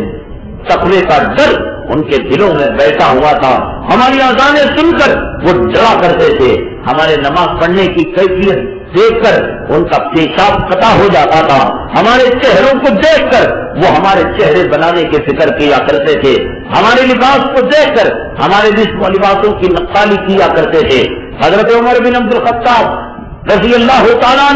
تقوی کا ڈر ان کے دلوں میں بیٹھا ہوا تھا، ہماری اذانیں سن کر وہ ڈرا کرتے تھے، ہمارے نماز پڑھنے کی کیفیت دیکھ کر ان کا پیشاب قطع ہو جاتا تھا، ہمارے چہروں کو دیکھ کر وہ ہمارے چہرے بنانے کی فکر کیا کرتے تھے، ہمارے لباس کو دیکھ کر ہمارے جسم و لباسوں کی نقالی کیا کرتے تھے۔ حضرت عمر بن عبد الخطاب رضی اللہ تعالیٰ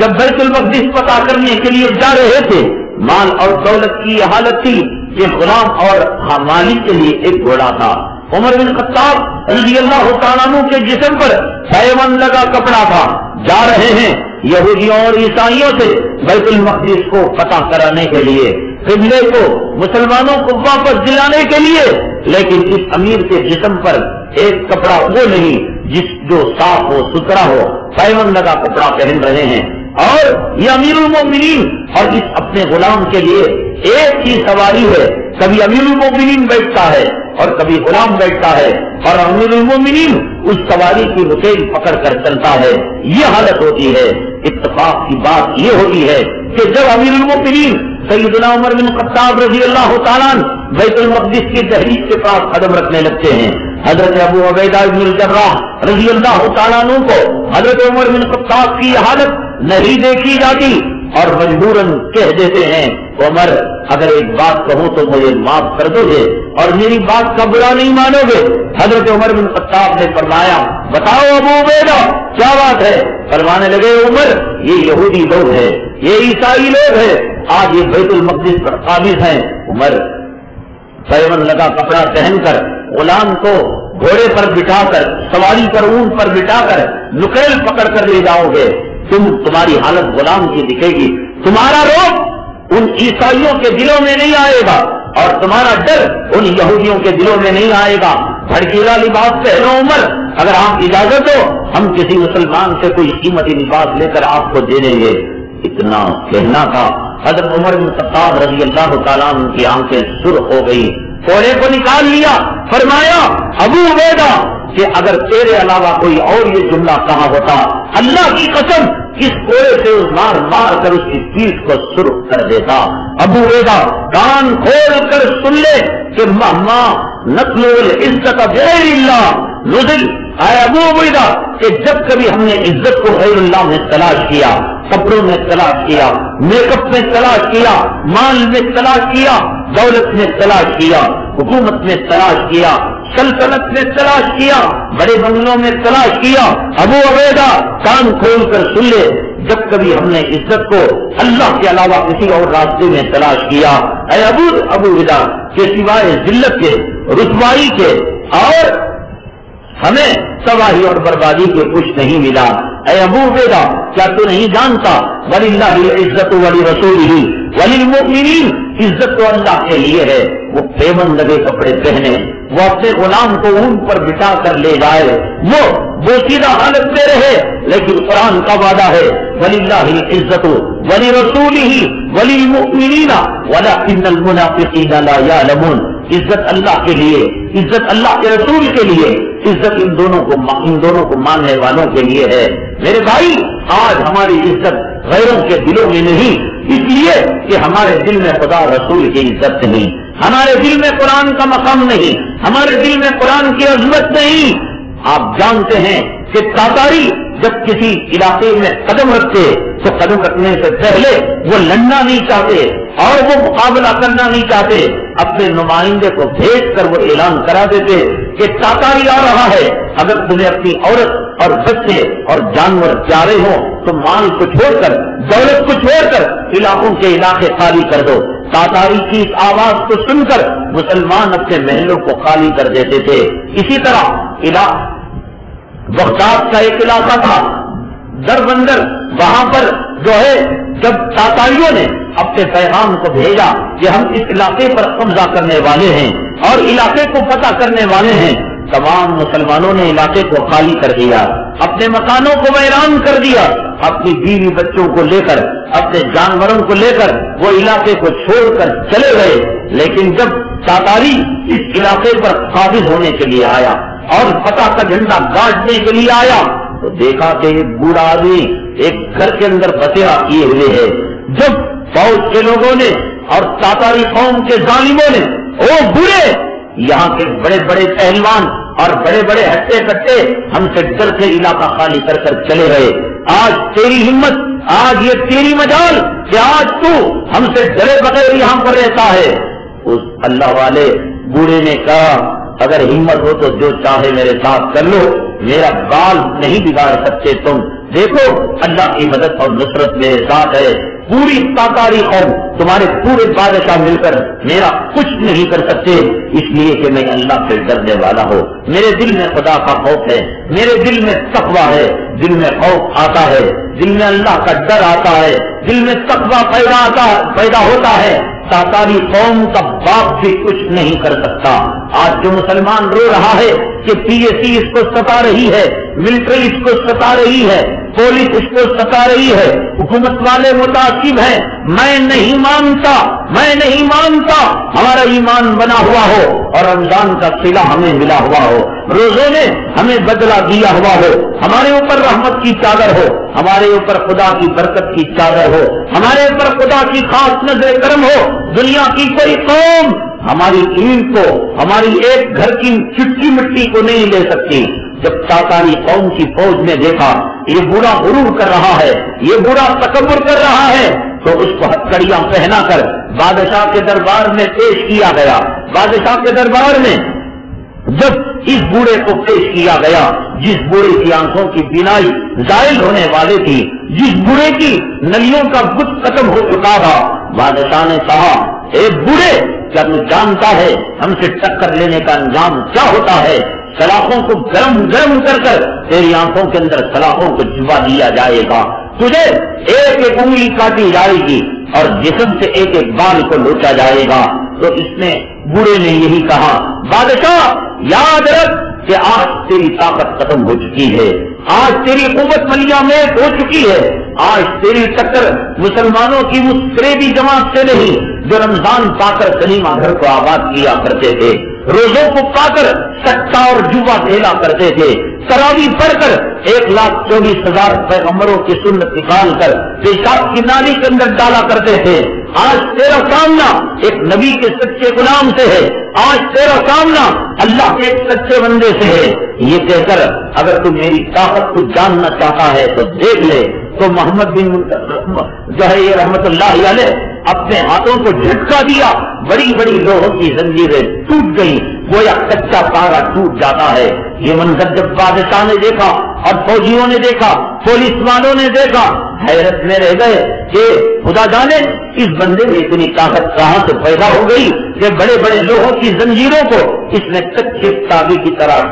جب بیت المقدس فتح کرنے کے لیے جا رہے تھے، مال اور دولت کی یہ حالت تھی کہ غلام اور مالک کے لیے ایک گھوڑا تھا۔ عمر بن خطاب رضی اللہ تعالیٰ عنہ کے جسم پر پیون لگا کپڑا تھا، جا رہے ہیں یہودیوں اور عیسائیوں سے بیت المقدس کو فتح کرانے کے لیے، قبلے کو مسلمانوں کو واپس دلانے کے لیے، لیکن اس امیر کے جسم پر ایک کپڑا وہ نہیں جو صاف ہو ستھرا ہو، پیون لگا کپڑا پہن رہے ہیں، اور یہ امیر المومنین اور اس اپنے غلام کے لیے ایک ہی سواری ہے، کبھی امیر المومنین بیٹھتا ہے اور کبھی غلام بیٹھتا ہے، اور امیر المومنین اس سواری کی نکیل پکڑ کر چلتا ہے۔ یہ حالت ہوتی ہے۔ اتفاق کی بات یہ ہوتی ہے کہ جب امیر المومنین سیدنا عمر بن خطاب رضی اللہ تعالیٰ بیت المقدس کی دہلیز کے پاس قدم رکھنے لگتے ہیں، حضرت ابو عبیدہ بن الجراح رضی اللہ تعالیٰ عنہ کو حضرت عمر بن خطاب کی حالت نہیں دیکھی جاتی اور مجبوراً کہہ دیتے ہیں عمر اگر ایک بات کہوں تو مجھے معاف کر دو گے اور میری بات کا برا نہیں مانو گے۔ حضرت عمر بن خطاب نے فرمایا بتاؤ ابو عبیدہ کیا بات ہے؟ فرمانے لگے عمر یہ یہودی لوگ ہیں، یہ عیسائی لوگ ہیں، آج یہ بیت المقدس پر قابض ہیں۔ عمر پیون لگا کپڑا پہن کر غلام کو گھوڑے پر بٹھا کر، سواری پر، اونٹ پر بٹھا کر نکیل پکڑ کر لے جاؤ گے، تمہاری حالت غلام کی دکھے گی، تمہارا روب ان عیسائیوں کے دلوں میں نہیں آئے گا اور تمہارا ڈر ان یہودیوں کے دلوں میں نہیں آئے گا۔ بھڑکیلا لباس پہنو عمر، اگر آپ اجازت ہو ہم کسی مسلمان سے کوئی قیمتی لباس لے کر آپ کو دے دیں گے۔ اتنا کہنا تھا، حضرت عمر بن خطاب رضی اللہ تعالیٰ عنہ کی آنکھیں سرخ ہو گئی، کوڑے کو نکال لیا، فرمایا ابو عبیدہ کہ اگر تیرے علاوہ کوئی اور یہ جملہ کہا ہوتا، اللہ کی قسم اس کوڑے سے مار مار کر اس کی پیٹھ کو سرخ کر دیتا۔ ابو عبیدہ کان کھول کر سن لے کہ مہما نقل العزت غیر اللہ نزل، اے ابو عبیدہ کہ جب کبھی ہم نے عزت کو غیر اللہ میں تلاش کیا، کپڑوں میں تلاش کیا، میک اپ میں تلاش کیا، مال میں تلاش کیا، دولت میں تلاش کیا، حکومت میں تلاش کیا، سلطنت میں تلاش کیا، بڑے بنگلوں میں تلاش کیا، ابو عبیدہ کان کھول کر سن لے، جب کبھی ہم نے عزت کو اللہ کے علاوہ کسی اور راستے میں تلاش کیا، اے ابو عبیدہ کہ سوائے ذلت کے، رسوائی کے اور ہمیں تباہی اور بربادی کے کچھ نہیں ملا۔ اے ابو عبیدہ کیا تو نہیں جانتا وَلِلَّهِ الْعِزَّةُ وَلِرَسُولِهِ وَلِلْمُؤْمِنِينَ، عزت تو اللہ کے لیے ہے، وہ پیمن لگے کپڑے پہنے، وہ اپنے غلام کو اونٹ پر بٹھا کر لے جائے، وہ بوسیدہ حالت میں رہے، لیکن قرآن کا وعدہ ہے وَلِلَّهِ الْعِزَّةُ وَلِرَسُولِهِ وَلِلْمُؤْمِنِينَ وَلَكِنَّ الْمُنَافِقِينَ لَا يَعْلَمُونَ۔ عزت اللہ کے لیے، عزت اللہ کے رسول کے لیے، عزت ان دونوں کو ماننے والوں کے لیے ہے۔ میرے بھائی آج ہماری عزت غیروں کے دلوں میں نہیں، اس لیے کہ ہمارے دل میں خدا رسول کی عزت نہیں، ہمارے دل میں قرآن کا مقام نہیں، ہمارے دل میں قرآن کی عظمت نہیں۔ آپ جانتے ہیں کہ تاتاری جب کسی علاقے میں قدم رکھتے تو قدم رکھنے سے پہلے وہ لڑنا نہیں چاہتے اور وہ مقابلہ کرنا نہیں چاہتے، اپنے نمائندے کو بھیج کر وہ اعلان کرا دیتے کہ تاتاری آ رہا ہے، اگر تمہیں اپنی عورت اور بچے اور جانور پیارے ہوں تو مال کو چھوڑ کر، دولت کو چھوڑ کر علاقوں کے علاقے خالی کر دو۔ تاتاری کی اس آواز کو سن کر مسلمان اپنے محلوں کو خالی کر دیتے تھے۔ اسی طرح بغداد کا ایک علاقہ تھا دربندر، وہاں پر جو ہے جب تاتاریوں نے اپنے پیغام کو بھیجا کہ ہم اس علاقے پر قبضہ کرنے والے ہیں اور علاقے کو فتح کرنے والے ہیں، تمام مسلمانوں نے علاقے کو خالی کر دیا، اپنے مکانوں کو ویران کر دیا، اپنی بیوی بچوں کو لے کر، اپنے جانوروں کو لے کر وہ علاقے کو چھوڑ کر چلے گئے۔ لیکن جب تاتاری اس علاقے پر قابض ہونے کے لیے آیا اور فتح کا جھنڈا گاڑنے کے لیے آیا تو دیکھا کہ ایک بوڑھا آدمی ایک گھر کے اندر بسیرا کیے ہوئے ہے۔ جب فوج کے لوگوں نے اور تاتاری قوم کے ظالموں نے، او بوڑھے، یہاں کے بڑے بڑے پہلوان اور بڑے بڑے ہٹے کٹے ہم سے ڈر کے علاقہ خالی کر کر چلے گئے، آج تیری ہمت، آج یہ تیری مجال کہ آج تو ہم سے ڈرے بغیر یہاں پر رہتا ہے۔ اس اللہ والے بوڑھے نے کہا اگر ہمت ہو تو جو چاہے میرے ساتھ کر لو، میرا بال نہیں بگاڑ سکتے تم، دیکھو اللہ کی مدد اور نصرت میرے ساتھ ہے، پوری تاتاری قوم تمہارے پورے بادشاہ مل کر میرا کچھ نہیں کر سکتے، اس لیے کہ میں اللہ سے ڈرنے والا ہوں، میرے دل میں خدا کا خوف ہے، میرے دل میں تقویٰ ہے، دل میں خوف آتا ہے، دل میں اللہ کا ڈر آتا ہے، دل میں تقویٰ پیدا ہوتا ہے۔ تاتاری قوم کا باپ بھی کچھ نہیں کر سکتا۔ آج جو مسلمان رو رہا ہے کہ پی ایس سی اس کو ستا رہی ہے، ملٹری اس کو ستا رہی ہے، پولیس اس کو ستا رہی ہے، حکومت والے متعصب ہیں، میں نہیں مانتا ہمارا ایمان بنا ہوا ہو اور رمضان کا صلہ ہمیں ملا ہوا ہو، روزوں نے ہمیں بدلہ دیا ہوا ہو، ہمارے اوپر رحمت کی چادر ہو، ہمارے اوپر خدا کی برکت کی چادر ہو، ہمارے اوپر خدا کی خاص نظر کرم ہو، دنیا کی کوئی قوم ہماری عید کو، ہماری ایک گھر کی چٹکی مٹی کو نہیں لے سکتی۔ جب تاتاری قوم کی فوج نے دیکھا یہ بوڑھا غرور کر رہا ہے، یہ بوڑھا تکبر کر رہا ہے، تو اس کو ہتھکڑیاں پہنا کر بادشاہ کے دربار میں پیش کیا گیا۔ بادشاہ کے دربار میں جب اس بوڑھے کو پیش کیا گیا، جس بوڑھے کی آنکھوں کی بینائی زائل ہونے والی تھی، جس بوڑھے کی نلیوں کا بت ختم ہو چکا تھا، بادشاہ نے کہا اے بوڑھے کیا تو جانتا ہے ہم سے ٹکر لینے کا انجام کیا ہوتا ہے؟ سلاخوں کو گرم گرم کر کر تیری آنکھوں کے اندر سلاخوں کو چبا دیا جائے گا، تجھے ایک ایک انگلی کاٹی جائے گی اور جسم سے ایک ایک بال کو لوٹا جائے گا۔ تو اس نے بوڑھے نے یہی کہا، بادشاہ یاد رکھ کہ آج تیری طاقت ختم ہو چکی ہے، آج تیری قوت ملیہ میں ہو چکی ہے، آج تیری ٹکر مسلمانوں کی اس قریبی جماعت سے نہیں جو رمضان پا کر کلیمہ گھر کو آباد کیا کرتے تھے، روزوں کو پا کر سٹا اور جوا کھیلا کرتے تھے، تراویح پڑھ کر 1,24,000 پیغمبروں کی سنت نکال کر پیشاب کی نالی کے اندر ڈالا کرتے تھے۔ آج تیرا سامنا ایک نبی کے سچے غلام سے ہے، آج تیرا سامنا اللہ کے ایک سچے بندے سے ہے۔ یہ کہہ کر اگر تو میری طاقت کو جاننا چاہتا ہے تو دیکھ لے، تو محمد بن جو ہے یہ رحمت اللہ علیہ اپنے ہاتھوں کو جھٹکا دیا، بڑی بڑی لوہوں کی زنجیریں ٹوٹ گئی، گویا کچا پارا ٹوٹ جاتا ہے۔ یہ منظر جب بادشاہ نے دیکھا اور فوجیوں نے دیکھا، پولیس والوں نے دیکھا، حیرت میں رہ گئے کہ خدا جانے اس بندے میں اتنی طاقت کہاں سے پیدا ہو گئی کہ بڑے بڑے لوہوں کی زنجیروں کو اس نے کچے تابی کی طرح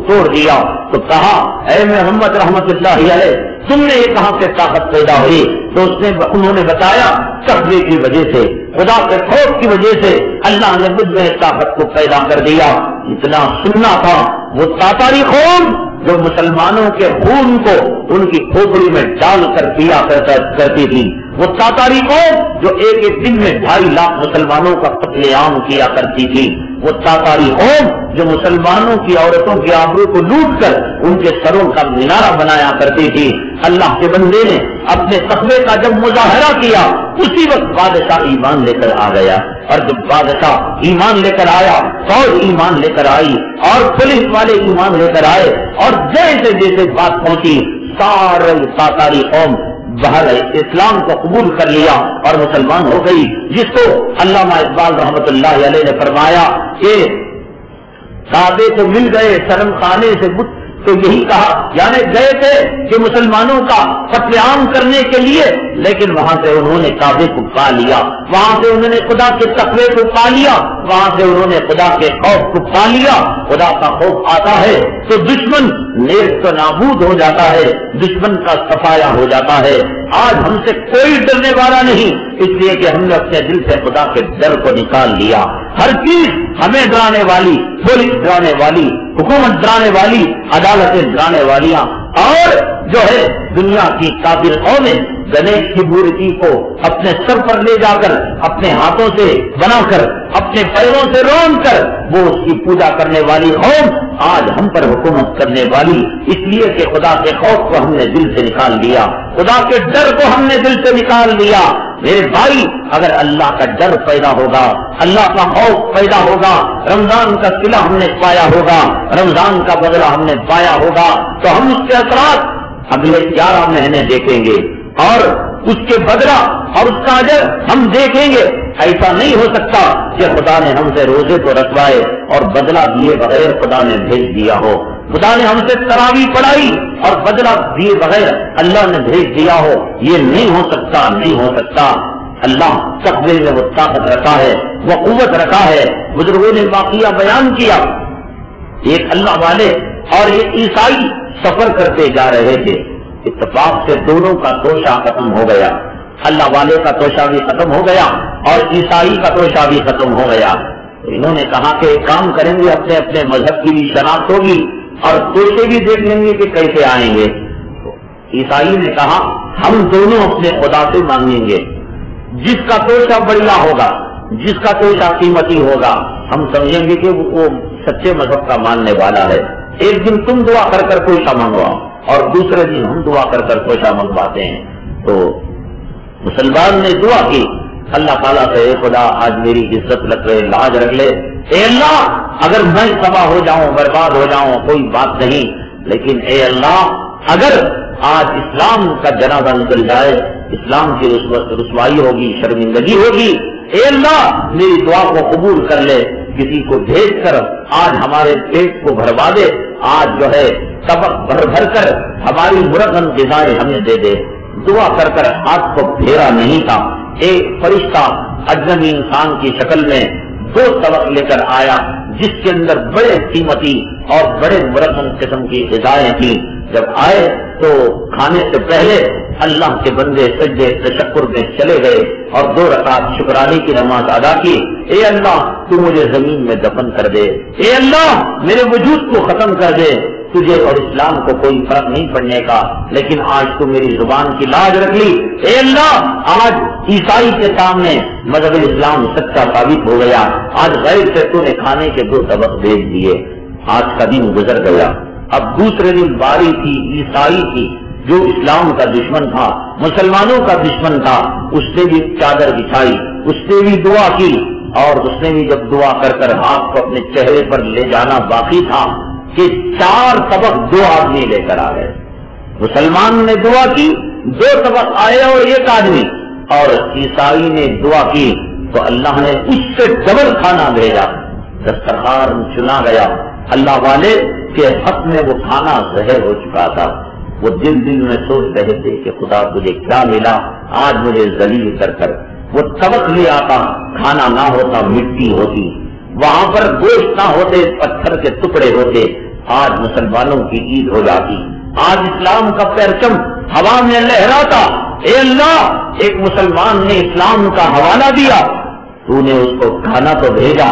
توڑ دیا۔ تو کہا، اے محمد رحمت اللہ علیہ، تم نے یہ کہاں سے طاقت پیدا ہوئی؟ تو انہوں نے بتایا، تقوی کی وجہ سے، خدا کے خوف کی وجہ سے اللہ نے مجھ میں طاقت کو پیدا کر دیا۔ اتنا سننا تھا، وہ تاتاری قوم جو مسلمانوں کے خون کو ان کی کھوپڑی میں ڈال کر پیا کرتی تھی، وہ تاتاری قوم جو ایک ایک دن میں 2.5 لاکھ مسلمانوں کا قتل عام کیا کرتی تھی، وہ تاتاری قوم جو مسلمانوں کی عورتوں کی آبرو کو لوٹ کر ان کے سروں کا مینارہ بنایا کرتی تھی۔ اللہ کے بندے نے اپنے تقوی کا جب مظاہرہ کیا، اسی وقت بادشاہ ایمان لے کر آ گیا، اور جب بادشاہ ایمان لے کر آیا، فوج ایمان لے کر آئی، اور پولیس والے ایمان لے کر آئے، اور جیسے جیسے بات پہنچی سارے تاتاری قوم بہر اسلام کو قبول کر لیا اور مسلمان ہو گئی، جس کو علامہ اقبال رحمت اللہ علیہ نے فرمایا کہ کعبے سے مل گئے شرم خانے سے بت، تو یہی کہا، یعنی گئے تھے کہ مسلمانوں کا قتل عام کرنے کے لیے، لیکن وہاں سے انہوں نے کعبے کو پا لیا، وہاں سے انہوں نے خدا کے تقوی کو پا لیا، وہاں سے انہوں نے خدا کے خوف کو پا لیا۔ خدا کا خوف آتا ہے تو دشمن نیست و نابود ہو جاتا ہے، دشمن کا صفایا ہو جاتا ہے۔ آج ہم سے کوئی ڈرنے والا نہیں، اس لیے کہ ہم نے اپنے دل سے خدا کے ڈر کو نکال لیا۔ ہر چیز ہمیں ڈرانے والی، پولیس ڈرانے والی، حکومت ڈرانے والی، عدالتیں ڈرانے والیاں، اور جو ہے دنیا کی کافر قومیں گنیش کی مورتی کو اپنے سر پر لے جا کر اپنے ہاتھوں سے بنا کر اپنے پیروں سے رون کر وہ اس کی پوجا کرنے والی قوم آج ہم پر حکومت کرنے والی، اس لیے کہ خدا کے خوف کو ہم نے دل سے نکال دیا، خدا کے ڈر کو ہم نے دل سے نکال دیا۔ میرے بھائی، اگر اللہ کا ڈر پیدا ہوگا، اللہ کا خوف پیدا ہوگا، رمضان کا صلہ ہم نے پایا ہوگا، رمضان کا بدلہ ہم نے پایا ہوگا، تو ہم اس کے اثرات اگلے 11 مہینے دیکھیں گے، اور اس کے بدلہ اور اس کا اجر ہم دیکھیں گے۔ ایسا نہیں ہو سکتا کہ خدا نے ہم سے روزے کو رکھوائے اور بدلہ دیے بغیر خدا نے بھیج دیا ہو، خدا نے ہم سے تراویح پڑھائی اور بدلہ دیے بغیر اللہ نے بھیج دیا ہو، یہ نہیں ہو سکتا، نہیں ہو سکتا۔ اللہ تقوی میں وہ طاقت رکھا ہے، وہ قوت رکھا ہے۔ بزرگوں نے واقعہ بیان کیا، ایک اللہ والے اور ایک عیسائی سفر کرتے جا رہے تھے، اتفاق سے دونوں کا توشہ ختم ہو گیا، اللہ والے کا توشہ بھی ختم ہو گیا اور عیسائی کا توشہ بھی ختم ہو گیا۔ انہوں نے کہا کہ ایک کام کریں گے، اپنے اپنے مذہب کی بھی شناخت ہوگی اور توشے بھی دیکھ لیں گے کہ کیسے آئیں گے۔ عیسائی نے کہا ہم دونوں اپنے خدا سے مانگیں گے، جس کا توشہ بڑھیا ہوگا، جس کا توشہ قیمتی ہوگا، ہم سمجھیں گے کہ وہ سچے مذہب کا ماننے والا ہے۔ ایک دن تم دعا کر کر توشہ منگواؤ اور دوسرے دن ہم دعا کر کر توشہ منگواتے ہیں۔ تو مسلمان نے دعا کی اللہ تعالیٰ سے، اے خدا آج میری عزت رکھ لے، لاج رکھ لے، اے اللہ اگر میں تباہ ہو جاؤں، برباد ہو جاؤں کوئی بات نہیں، لیکن اے اللہ اگر آج اسلام کا جنازہ نکل جائے، اسلام کی رسوائی ہوگی، شرمندگی ہوگی، اے اللہ میری دعا کو قبول کر لے، کسی کو بھیج کر آج ہمارے پیٹ کو بھروا دے، آج جو ہے طبق بھر بھر کر ہماری مرغن غذائیں ہمیں دے دے۔ دعا کر کر ہاتھ کو پھیرا نہیں تھا، ایک فرشتہ اجنبی انسان کی شکل میں 2 طبق لے کر آیا، جس کے اندر بڑے قیمتی اور بڑے مرکب قسم کی غذائیں تھیں، جب آئے تو کھانے سے پہلے اللہ کے بندے سجدے تشکر میں چلے گئے اور 2 رکعت شکرانے کی نماز ادا کی۔ اے اللہ تو مجھے زمین میں دفن کر دے، اے اللہ میرے وجود کو ختم کر دے، تجھے اور اسلام کو کوئی فرق نہیں پڑنے کا، لیکن آج تو میری زبان کی لاج رکھ لی۔ اے اللہ آج عیسائی کے سامنے مذہب اسلام سچا ثابت ہو گیا، آج غیر سے تو نے کھانے کے 2 طبق بھیج دیے۔ آج کا دن گزر گیا، اب دوسرے دن باری تھی عیسائی کی جو اسلام کا دشمن تھا، مسلمانوں کا دشمن تھا، اس نے بھی چادر بچھائی، اس نے بھی دعا کی، اور اس نے بھی جب دعا کر کر ہاتھ کو اپنے چہرے پر لے جانا باقی تھا کہ 4 طبق 2 آدمی لے کر آ گئے۔ مسلمان نے دعا کی، 2 طبق آئے اور 1 آدمی، اور عیسائی نے دعا کی تو اللہ نے اس سے ڈبل کھانا بھیجا، دسترخوان چنا گیا۔ اللہ والے کے حق میں وہ کھانا زہر ہو چکا تھا، وہ دل میں سوچ رہے تھے کہ خدا مجھے کیا ملا آج مجھے ذلیل کر کر۔ وہ طبق لے آتا، کھانا نہ ہوتا مٹی ہوتی، وہاں پر گوشت نہ ہوتے پتھر کے ٹکڑے ہوتے، آج مسلمانوں کی عید ہو جاتی، آج اسلام کا پرچم ہوا میں لہراتا۔ اے اللہ ایک مسلمان نے اسلام کا حوالہ دیا، تو نے اس کو کھانا تو بھیجا،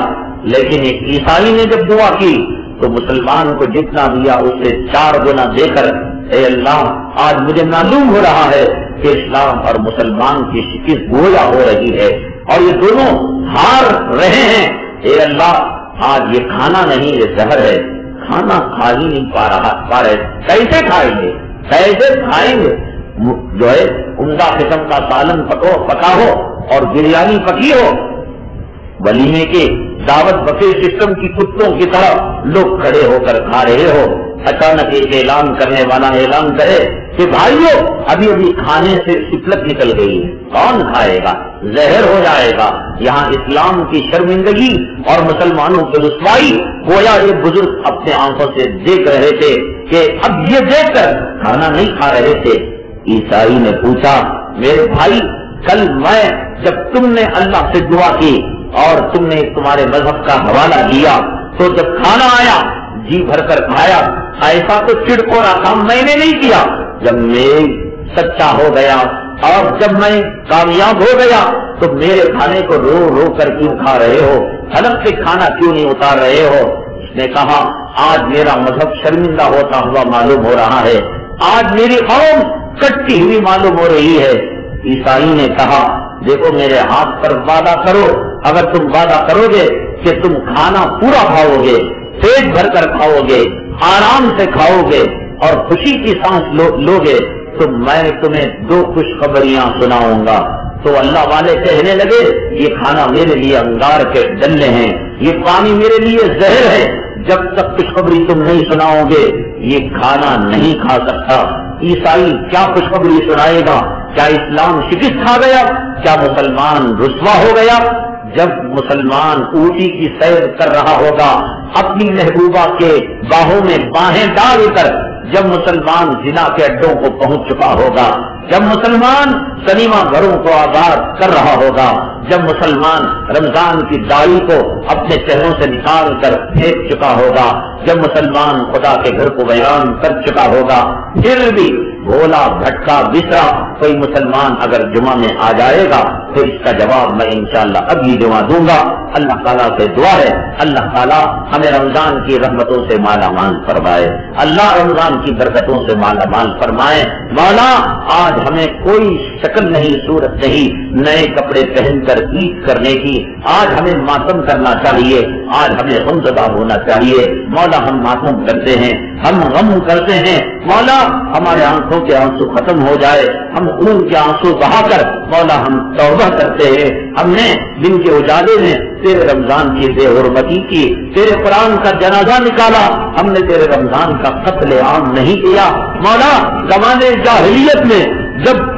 لیکن ایک عیسائی نے جب دعا کی تو مسلمان کو جتنا دیا اسے 4 گنا دے کر، اے اللہ آج مجھے معلوم ہو رہا ہے کہ اسلام اور مسلمان کی شکست گویا ہو رہی ہے اور یہ دونوں ہار رہے ہیں۔ اے اللہ آج یہ کھانا نہیں یہ زہر ہے، کھانا کھا ہی نہیں پا رہے، کیسے کھائیں گے، کیسے کھائیں گے؟ جو ہے عمدہ قسم کا سالن پکا ہو اور بریانی پکی ہو، ولیمے کے دعوت بفے سسٹم کی کتوں کی طرح لوگ کھڑے ہو کر کھا رہے ہو، اچانک ایک اعلان کرنے والا اعلان کرے کہ بھائیو ابھی ابھی کھانے سے سپلک نکل گئی ہے، کون کھائے گا، زہر ہو جائے گا۔ یہاں اسلام کی شرمندگی اور مسلمانوں کی رسوائی گویا یہ بزرگ اپنے آنکھوں سے دیکھ رہے تھے کہ اب یہ دیکھ کر کھانا نہیں کھا رہے تھے۔ عیسائی نے پوچھا میرے بھائی کل میں جب تم نے اللہ سے دعا کی اور تم نے تمہارے مذہب کا حوالہ دیا تو جب کھانا آیا جی بھر کر کھایا، ایسا تو چڑکوڑا کام میں نے نہیں کیا، جب میں سچا ہو گیا اور جب میں کامیاب ہو گیا تو میرے کھانے کو رو رو کر کیوں کھا رہے ہو، حلق سے کھانا کیوں نہیں اتار رہے ہو؟ اس نے کہا آج میرا مذہب شرمندہ ہوتا ہوا معلوم ہو رہا ہے، آج میری قوم کٹتی ہوئی معلوم ہو رہی ہے۔ عیسائی نے کہا دیکھو میرے ہاتھ پر وعدہ کرو، اگر تم وعدہ کرو گے کہ تم کھانا پورا کھاؤ گے، پیٹ بھر کر کھاؤ گے، آرام سے کھاؤ گے اور خوشی کی سانس لو گے تو میں تمہیں 2 خوشخبریاں سناؤں گا۔ تو اللہ والے کہنے لگے یہ کھانا میرے لیے انگار کے ڈلے ہیں، یہ پانی میرے لیے زہر ہے، جب تک خوشخبری تم نہیں سناؤ گے یہ کھانا نہیں کھا سکتا۔ عیسائی کیا خوشخبری سنائے گا؟ کیا اسلام شکست کھا گیا؟ کیا مسلمان رسوا ہو گیا؟ جب مسلمان اونٹی کی سیر کر رہا ہوگا اپنی محبوبہ کے باہوں میں باہیں ڈال کر، جب مسلمان زنا کے اڈوں کو پہنچ چکا ہوگا، جب مسلمان سنیما گھروں کو آباد کر رہا ہوگا، جب مسلمان رمضان کی داڑھی کو اپنے چہروں سے نکال کر پھینک چکا ہوگا، جب مسلمان خدا کے گھر کو ویران کر چکا ہوگا، پھر بھی بھولا بھٹکا بسرا کوئی مسلمان اگر جمعہ میں آ جائے گا تو اس کا جواب میں انشاءاللہ اب یہ جمعہ دوں گا۔ اللہ تعالیٰ سے دعا ہے اللہ تعالیٰ ہمیں رمضان کی رحمتوں سے مالا مال فرمائے، اللہ رمضان کی برکتوں سے مالا مال فرمائے۔ مولا آج ہمیں کوئی شکل نہیں صورت نہیں نئے کپڑے پہن کر عید کرنے کی، آج ہمیں ماتم کرنا چاہیے، آج ہمیں غمزدہ ہونا چاہیے۔ مولا ہم ماتم کرتے ہیں، ہم غم کرتے ہیں، مولا ہمارے آنکھوں کے آنسو ختم ہو جائے، ہم خون کے آنسو بہا کر مولا ہم توبہ کرتے ہیں۔ ہم نے دن کے اجالے میں تیرے رمضان کی بے حرمتی کی، تیرے قرآن کا جنازہ نکالا، ہم نے تیرے رمضان کا قتل عام نہیں کیا۔ مولا زمانے جاہلیت میں جب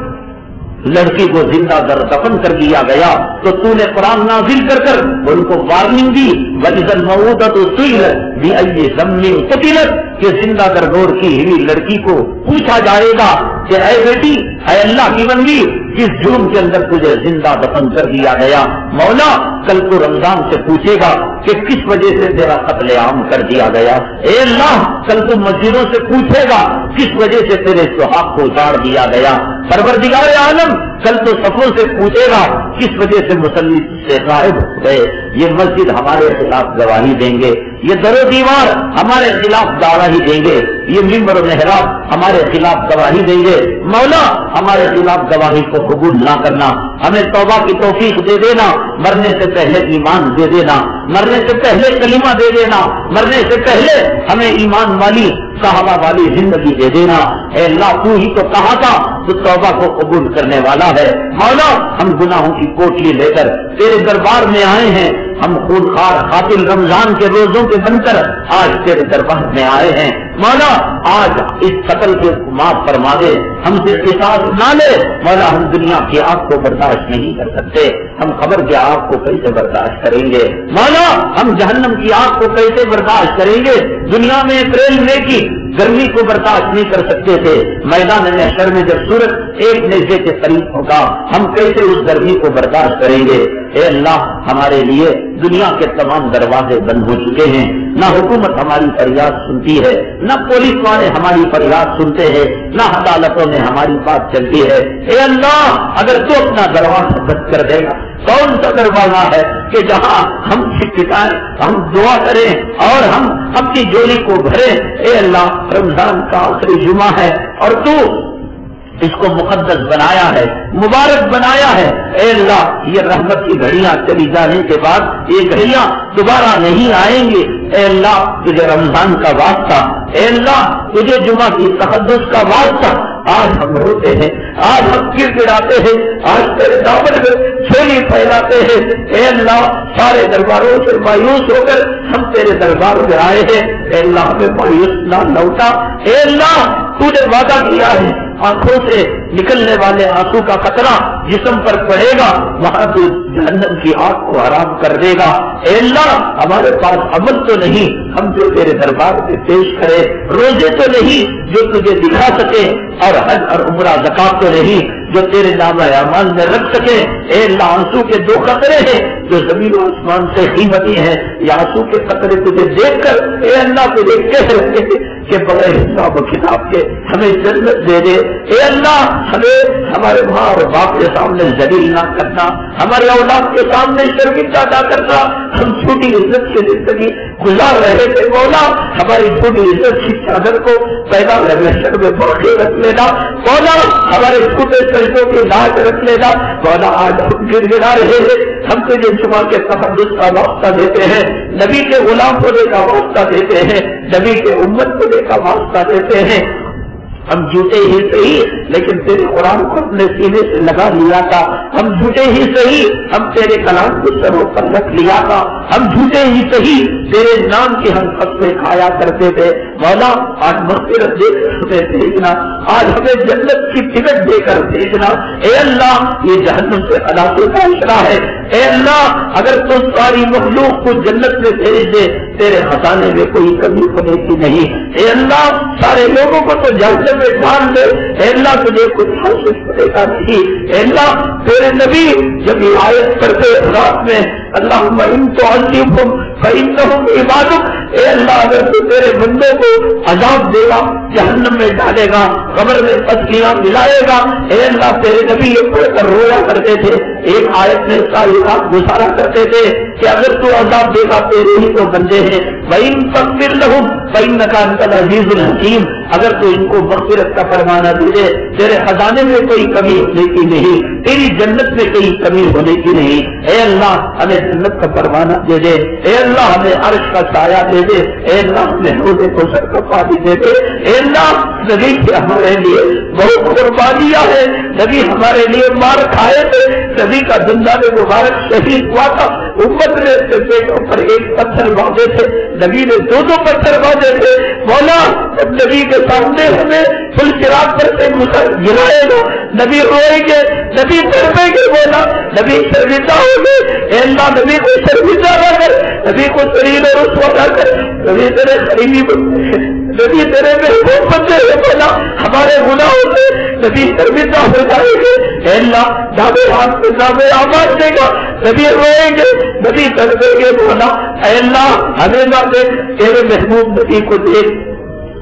لڑکی کو زندہ در دفن کر دیا گیا تو تو نے قرآن نازل کر کر ان کو وارننگ دی، وَإِذَا الْمَوْءُودَةُ سُئِلَتْ بِأَيِّ ذَنبٍ قُتِلَتْ، کہ زندہ در گور کی ہوئی لڑکی کو پوچھا جائے گا کہ اے بیٹی، اے اللہ کی بندی، جس جرم کے اندر تجھے زندہ دفن کر دیا گیا، مولا کل کو رمضان سے پوچھے گا کہ کس وجہ سے تیرا قتل عام کر دیا گیا، اے اللہ کل تو مسجدوں سے پوچھے گا کس وجہ سے تیرے سہاگ کو اجاڑ دیا گیا، پروردگار عالم کل تو صفوں سے پوچھے گا کس وجہ سے مصلی سے غائب ہو گئے۔ یہ مسجد ہمارے خلاف گواہی دیں گے، یہ در و دیوار ہمارے خلاف گواہی دیں گے، یہ ممبر و محراب ہمارے خلاف گواہی دیں گے۔ مولا ہمارے خلاف گواہی کو قبول نہ کرنا، ہمیں توبہ کی توفیق دے دینا، مرنے سے پہلے ایمان دے دینا، مرنے سے پہلے کلمہ دے دینا، مرنے سے پہلے ہمیں ایمان والی صحابہ والی زندگی دے دینا۔ اے اللہ تو ہی تو کہا تھا تو توبہ کو قبول کرنے والا ہے۔ مولا ہم گناہوں کی کوٹلی لے کر تیرے دربار میں آئے ہیں، ہم خونخوار قاتل رمضان کے روزوں کے بن کر آج تیرے دربار میں آئے ہیں۔ مولا آج اس قتل کے معاف فرما دے، ہم سے قصاص نہ لے۔ مولا ہم دنیا کی آگ کو برداشت نہیں کر سکتے، ہم قبر کی آگ کو کیسے برداشت کریں گے؟ مولا ہم جہنم کی آگ کو کیسے برداشت کریں گے؟ دنیا میں اپریل مئی کی گرمی کو برداشت نہیں کر سکتے تھے، میدان محشر میں جب سورج ایک نیزے کے قریب ہوگا ہم کیسے اس گرمی کو برداشت کریں گے؟ اے اللہ ہمارے لیے دنیا کے تمام دروازے بند ہو چکے ہیں، نہ حکومت ہماری فریاد سنتی ہے، نہ پولیس والے ہماری فریاد سنتے ہیں، نہ عدالتوں میں ہماری بات چلتی ہے۔ اے اللہ اگر تو اپنا دروازہ بند کر دے گا کون سا دروازہ ہے کہ جہاں ہم چھٹکائیں، ہم دعا کریں اور ہم اپنی جولی کو بھریں؟ اے اللہ رمضان کا آخری جمعہ ہے اور تو اس کو مقدس بنایا ہے، مبارک بنایا ہے۔ اے اللہ یہ رحمت کی گھڑیاں چلی جانے کے بعد یہ گھڑیاں دوبارہ نہیں آئیں گی۔ اے اللہ تجھے رمضان کا واسطہ، اے اللہ تجھے جمعہ کی تقدس کا واسطہ، آج ہم روتے ہیں، آج ہم گر گڑاتے ہیں، آج تیرے دامن میں چھولی پھیلاتے ہیں۔ اے اللہ سارے درباروں سے مایوس ہو کر ہم تیرے دربار میں آئے ہیں۔ اے اللہ ہمیں مایوس نہ لوٹا۔ اے اللہ تو نے وعدہ کیا ہے آنکھوں سے نکلنے والے آنسو کا قطرہ جسم پر پڑے گا وہاں تو جہنم کی آگ کو حرام کر دے گا۔ اے اللہ ہمارے پاس عمل تو نہیں ہم جو تیرے دربار میں پیش کرے، روزے تو نہیں جو تجھے دکھا سکے، اور حج اور عمرہ زکات تو نہیں جو تیرے نام اعمال میں رکھ سکے۔ اے اللہ آنسو کے دو قطرے ہیں جو زمین و آسمان سے قیمتی ہیں، یہ آنسو کے قطرے تجھے دیکھ کر اے اللہ تجھے کہہ رہے ہیں کہ بغیر حساب و کتاب کے ہمیں جنت دے دے۔ اے اللہ ہمیں ہمارے ماں اور باپ کے سامنے ذلیل نہ کرنا، ہمارے اولاد کے سامنے شرمندہ نہ کرنا۔ ہم چھوٹی عزت کی زندگی گزار رہے تھے، مولا ہماری چھوٹی عزت کی چادر کو پیدا محشر میں باقی رکھ لینا، مولا ہمارے چھوٹے سجدوں کی لاج رکھ لینا۔ مولا آج ہم گر گرا رہے ہیں، ہم تجھے جمعہ کے تقدس کا واسطہ دیتے ہیں، نبی کے غلام ہونے کا واسطہ دیتے ہیں، نبی کے امت ہونے کا واسطہ دیتے ہیں۔ ہم جھوٹے ہی صحیح لیکن تیرے قرآن کو اپنے سینے سے لگا لیا تھا، ہم جھوٹے ہی صحیح ہم تیرے کلام کو سروں پر رکھ لیا تھا، ہم جھوٹے ہی صحیح تیرے نام کی ہم قسمیں کھایا کرتے تھے۔ مولا آج مغفرت دے کر ہمیں بھیجنا، آج ہمیں جنت کی ٹکٹ دے کر بھیجنا۔ اے اللہ یہ جہنم سے خلاصی کا اشارہ ہے۔ اے اللہ اگر تو ساری مخلوق کو جنت میں بھیج دے تیرے خزانے میں کوئی کمی ہونے کی نہیں۔ اے اللہ سارے لوگوں کو تو جہنم میں ڈال دے، اے اللہ تجھے کچھ حاصل کرے گا نہیں۔ اے اللہ تیرے نبی جب یہ آیت پڑھتے رات میں اللہم ان تعذبہم فإنہم عبادک، اے اللہ اگر تو تیرے بندوں کو عذاب دے گا، جہنم میں ڈالے گا، قبر میں پسلیاں ملائے گا، اے اللہ تیرے نبی یہ پڑھ کر رویا کرتے تھے، ایک آیت میں ساری رات گزارا کرتے تھے کہ اگر تو عذاب دے گا تیرے ہی تو بندے ہیں، وَإِن تَغْفِرْ لَهُمْ فَإِنَّكَ أَنْتَ الْعَزِيزُ الْحَكِيمُ، اگر تو ان کو مغفرت کا فرمانا دے دے تیرے خزانے میں کوئی کمی ہونے کی نہیں، تیری جنت میں کوئی کمی ہونے کی نہیں۔ اے اللہ ہمیں جنت کا فرمانا دے دے، اے اللہ ہمیں عرش کا سایہ دے دے، اے اللہ ہمیں حوض کوثر کا پانی دے دے۔ اے اللہ نبی کے ہمارے لیے بہت قربانیاں ہیں، نبی ہمارے لیے مار کھائے تھے، نبی کا دندان مبارک شہید ہوا تھا، امت نے اس کے پیٹوں پر ایک پتھر باندھے تھے، نبی نے دو پتھر باندھے تھے۔ مولا جب نبی کے سامنے ہمیں پھل چراغ پر سے گرائے گا، نبی روئیں گے، نبی تڑپیں گے، مولا نبی شرمندہ ہوں گے۔ اے اللہ نبی کو شرمندہ نہ کر، نبی کو ذلیل اور رسوا نہ کر، نبی تیرے قریبی بن نبی تیرے محبوب بندے ہیں مولا ہمارے گناہوں سے نبی شرمندہ ہو جائیں گے اے اللہ دامے ہاتھ میں نامے آواز دے گا نبی روئیں گے نبی تڑپیں گے مولا اے اللہ ہمیں نہ دے تیرے محبوب نبی کو دیکھ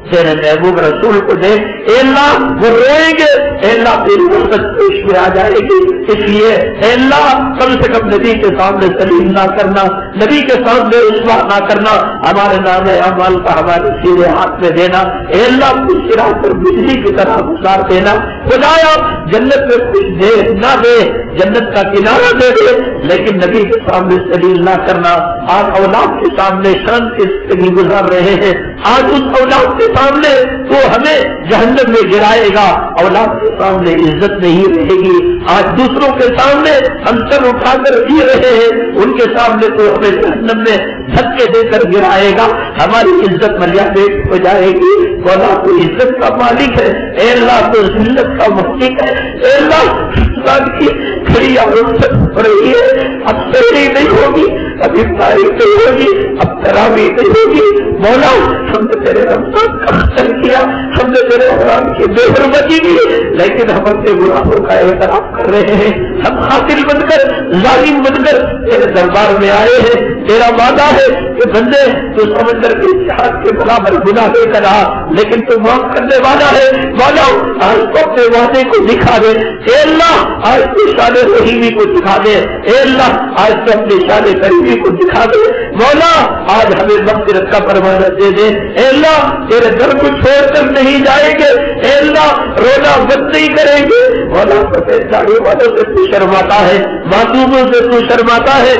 تیرے محبوب رسول کو دے اے اللہ وہ روئیں گے اے اللہ تیری برکت پیش میں آ جائے گی اس لیے اے اللہ کم سے کم نبی کے سامنے سلیم نہ کرنا نبی کے سامنے رسوا نہ کرنا ہمارے نام اعمال کا ہمارے سیدھے ہاتھ میں دینا اے اللہ کچھ شراء پر بجلی کی طرح گزار دینا خدایا جنت میں کچھ دے نہ دے جنت کا کنارہ دے دے لیکن نبی کے سامنے سلیم نہ کرنا آج اولاد کے سامنے شرم کی زندگی گزار رہے ہیں آج اس اولاد کے سامنے تو ہمیں جہنم میں گرائے گا اولاد کے سامنے عزت نہیں رہے گی آج دوسروں کے سامنے ہم سر اٹھا کر جی رہے ہیں ان کے سامنے تو ہمیں جہنم میں دھکے دے کر گرائے گا ہماری عزت مریا ہو جائے گی مولا تو عزت کا مالک ہے اے اللہ تو ذلت کا مالک ہے اے اللہ کی کھڑی عورت ہو رہی ہے اب سہری نہیں ہوگی اب افطاری نہیں ہوگی اب تراویح نہیں ہوگی مولا ہم نے تیرے رمضان کا حاصل کیا ہم نے تیرے رمضان کی بے حرمتی کی لیکن ہم اپنے گناہوں کا اعتراف کر رہے ہیں ہم قاتل بن کر ظالم بن کر تیرے دربار میں آئے ہیں تیرا وعدہ ہے کہ بندے تو سمندر کے اتحاد کے برابر گناہ لے کر آ لیکن تو معاف کرنے والا ہے مولا آج تو اپنے وعدے کو دکھا دے اے اللہ آج تو شان رحیمی کو دکھا دے اے اللہ آج تو اپنے شان کریمی کو دکھا دے مولا آج ہمیں مغفرت کا پروانہ دے دے اے اللہ تیرے در کو چھوڑ کر نہیں جائیں گے اے اللہ رونا بند نہیں کریں گے مولا داڑھی والوں سے تو شرماتا ہے معصوموں سے تو شرماتا ہے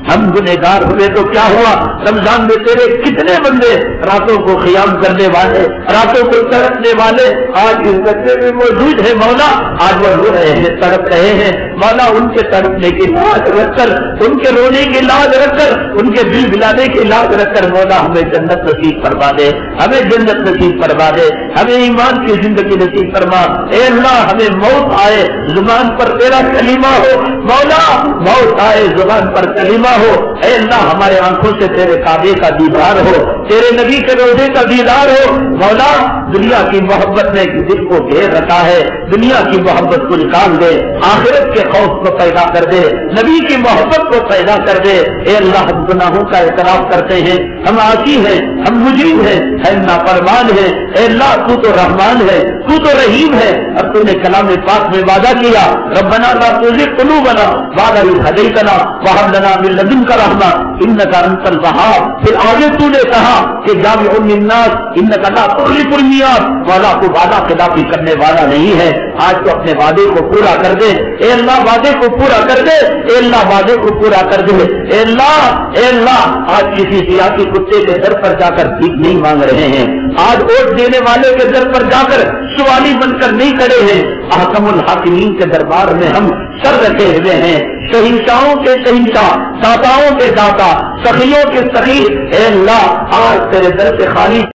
ہم گنہگار ہوئے تو کیا ہوا رمضان میں تیرے کتنے بندے راتوں کو قیام کرنے والے راتوں کو تڑپنے والے آج اس بچے میں موجود ہے مولا آج وہ رو رہے ہیں تڑپ رہے ہیں مولا ان کے تڑپنے کی لاج رکھ کر ان کے رونے کی لاج رکھ کر ان کے دل بلانے کی لاج رکھ کر مولا ہمیں جنت نصیب فرما دے ہمیں جنت نصیب فرما دے ہمیں ایمان کی زندگی نصیب فرما اے اللہ ہمیں موت آئے زبان پر تیرا کلمہ ہو مولا موت آئے زبان پر کلمہ ہو اے اللہ ہمارے آنکھوں سے تیرے کعبے کا دیدار ہو تیرے نبی کے روزے کا دیدار ہو مولا دنیا کی محبت نے دل کو گھیر رکھا ہے دنیا کی محبت کو نکال دے آخرت کے خوف کو پیدا کر دے نبی کی محبت کو پیدا کر دے اے اللہ ہم گناہوں کا اعتراف کرتے ہیں ہم عاصی ہیں ہم مجرم ہیں ہم نافرمان ہیں اے اللہ تو تو رحمان ہے تو تو رحیم ہے اب تو نے کلام پاک میں وعدہ کیا ربنا لا تزغ قلوبنا بعد إذ هديتنا وهب لنا من لدنك رحمة إنك أنت الوهاب پھر آگے تو نے کہا کہ جامع الناس إنك لا تخلف الميعاد وعدہ کو وعدہ خلافی کرنے والا نہیں ہے آج تو اپنے وعدے کو پورا کر دے اے اللہ وعدے کو پورا کر دے اے اللہ وعدے کو پورا کر دے اے اللہ آج کسی سیاسی کتے کے در پر جا کر بھیک نہیں مانگ رہے ہیں آج ووٹ دینے والے کے در پر جا کر سوالی بن کر نہیں کھڑے ہیں احکم الحاکمین کے دربار میں ہم سر رکھے ہوئے ہیں شہنشاہوں کے شہنشاہ داتاؤں کے داتا سخیوں کے سخی اے اللہ آج تیرے در سے خالی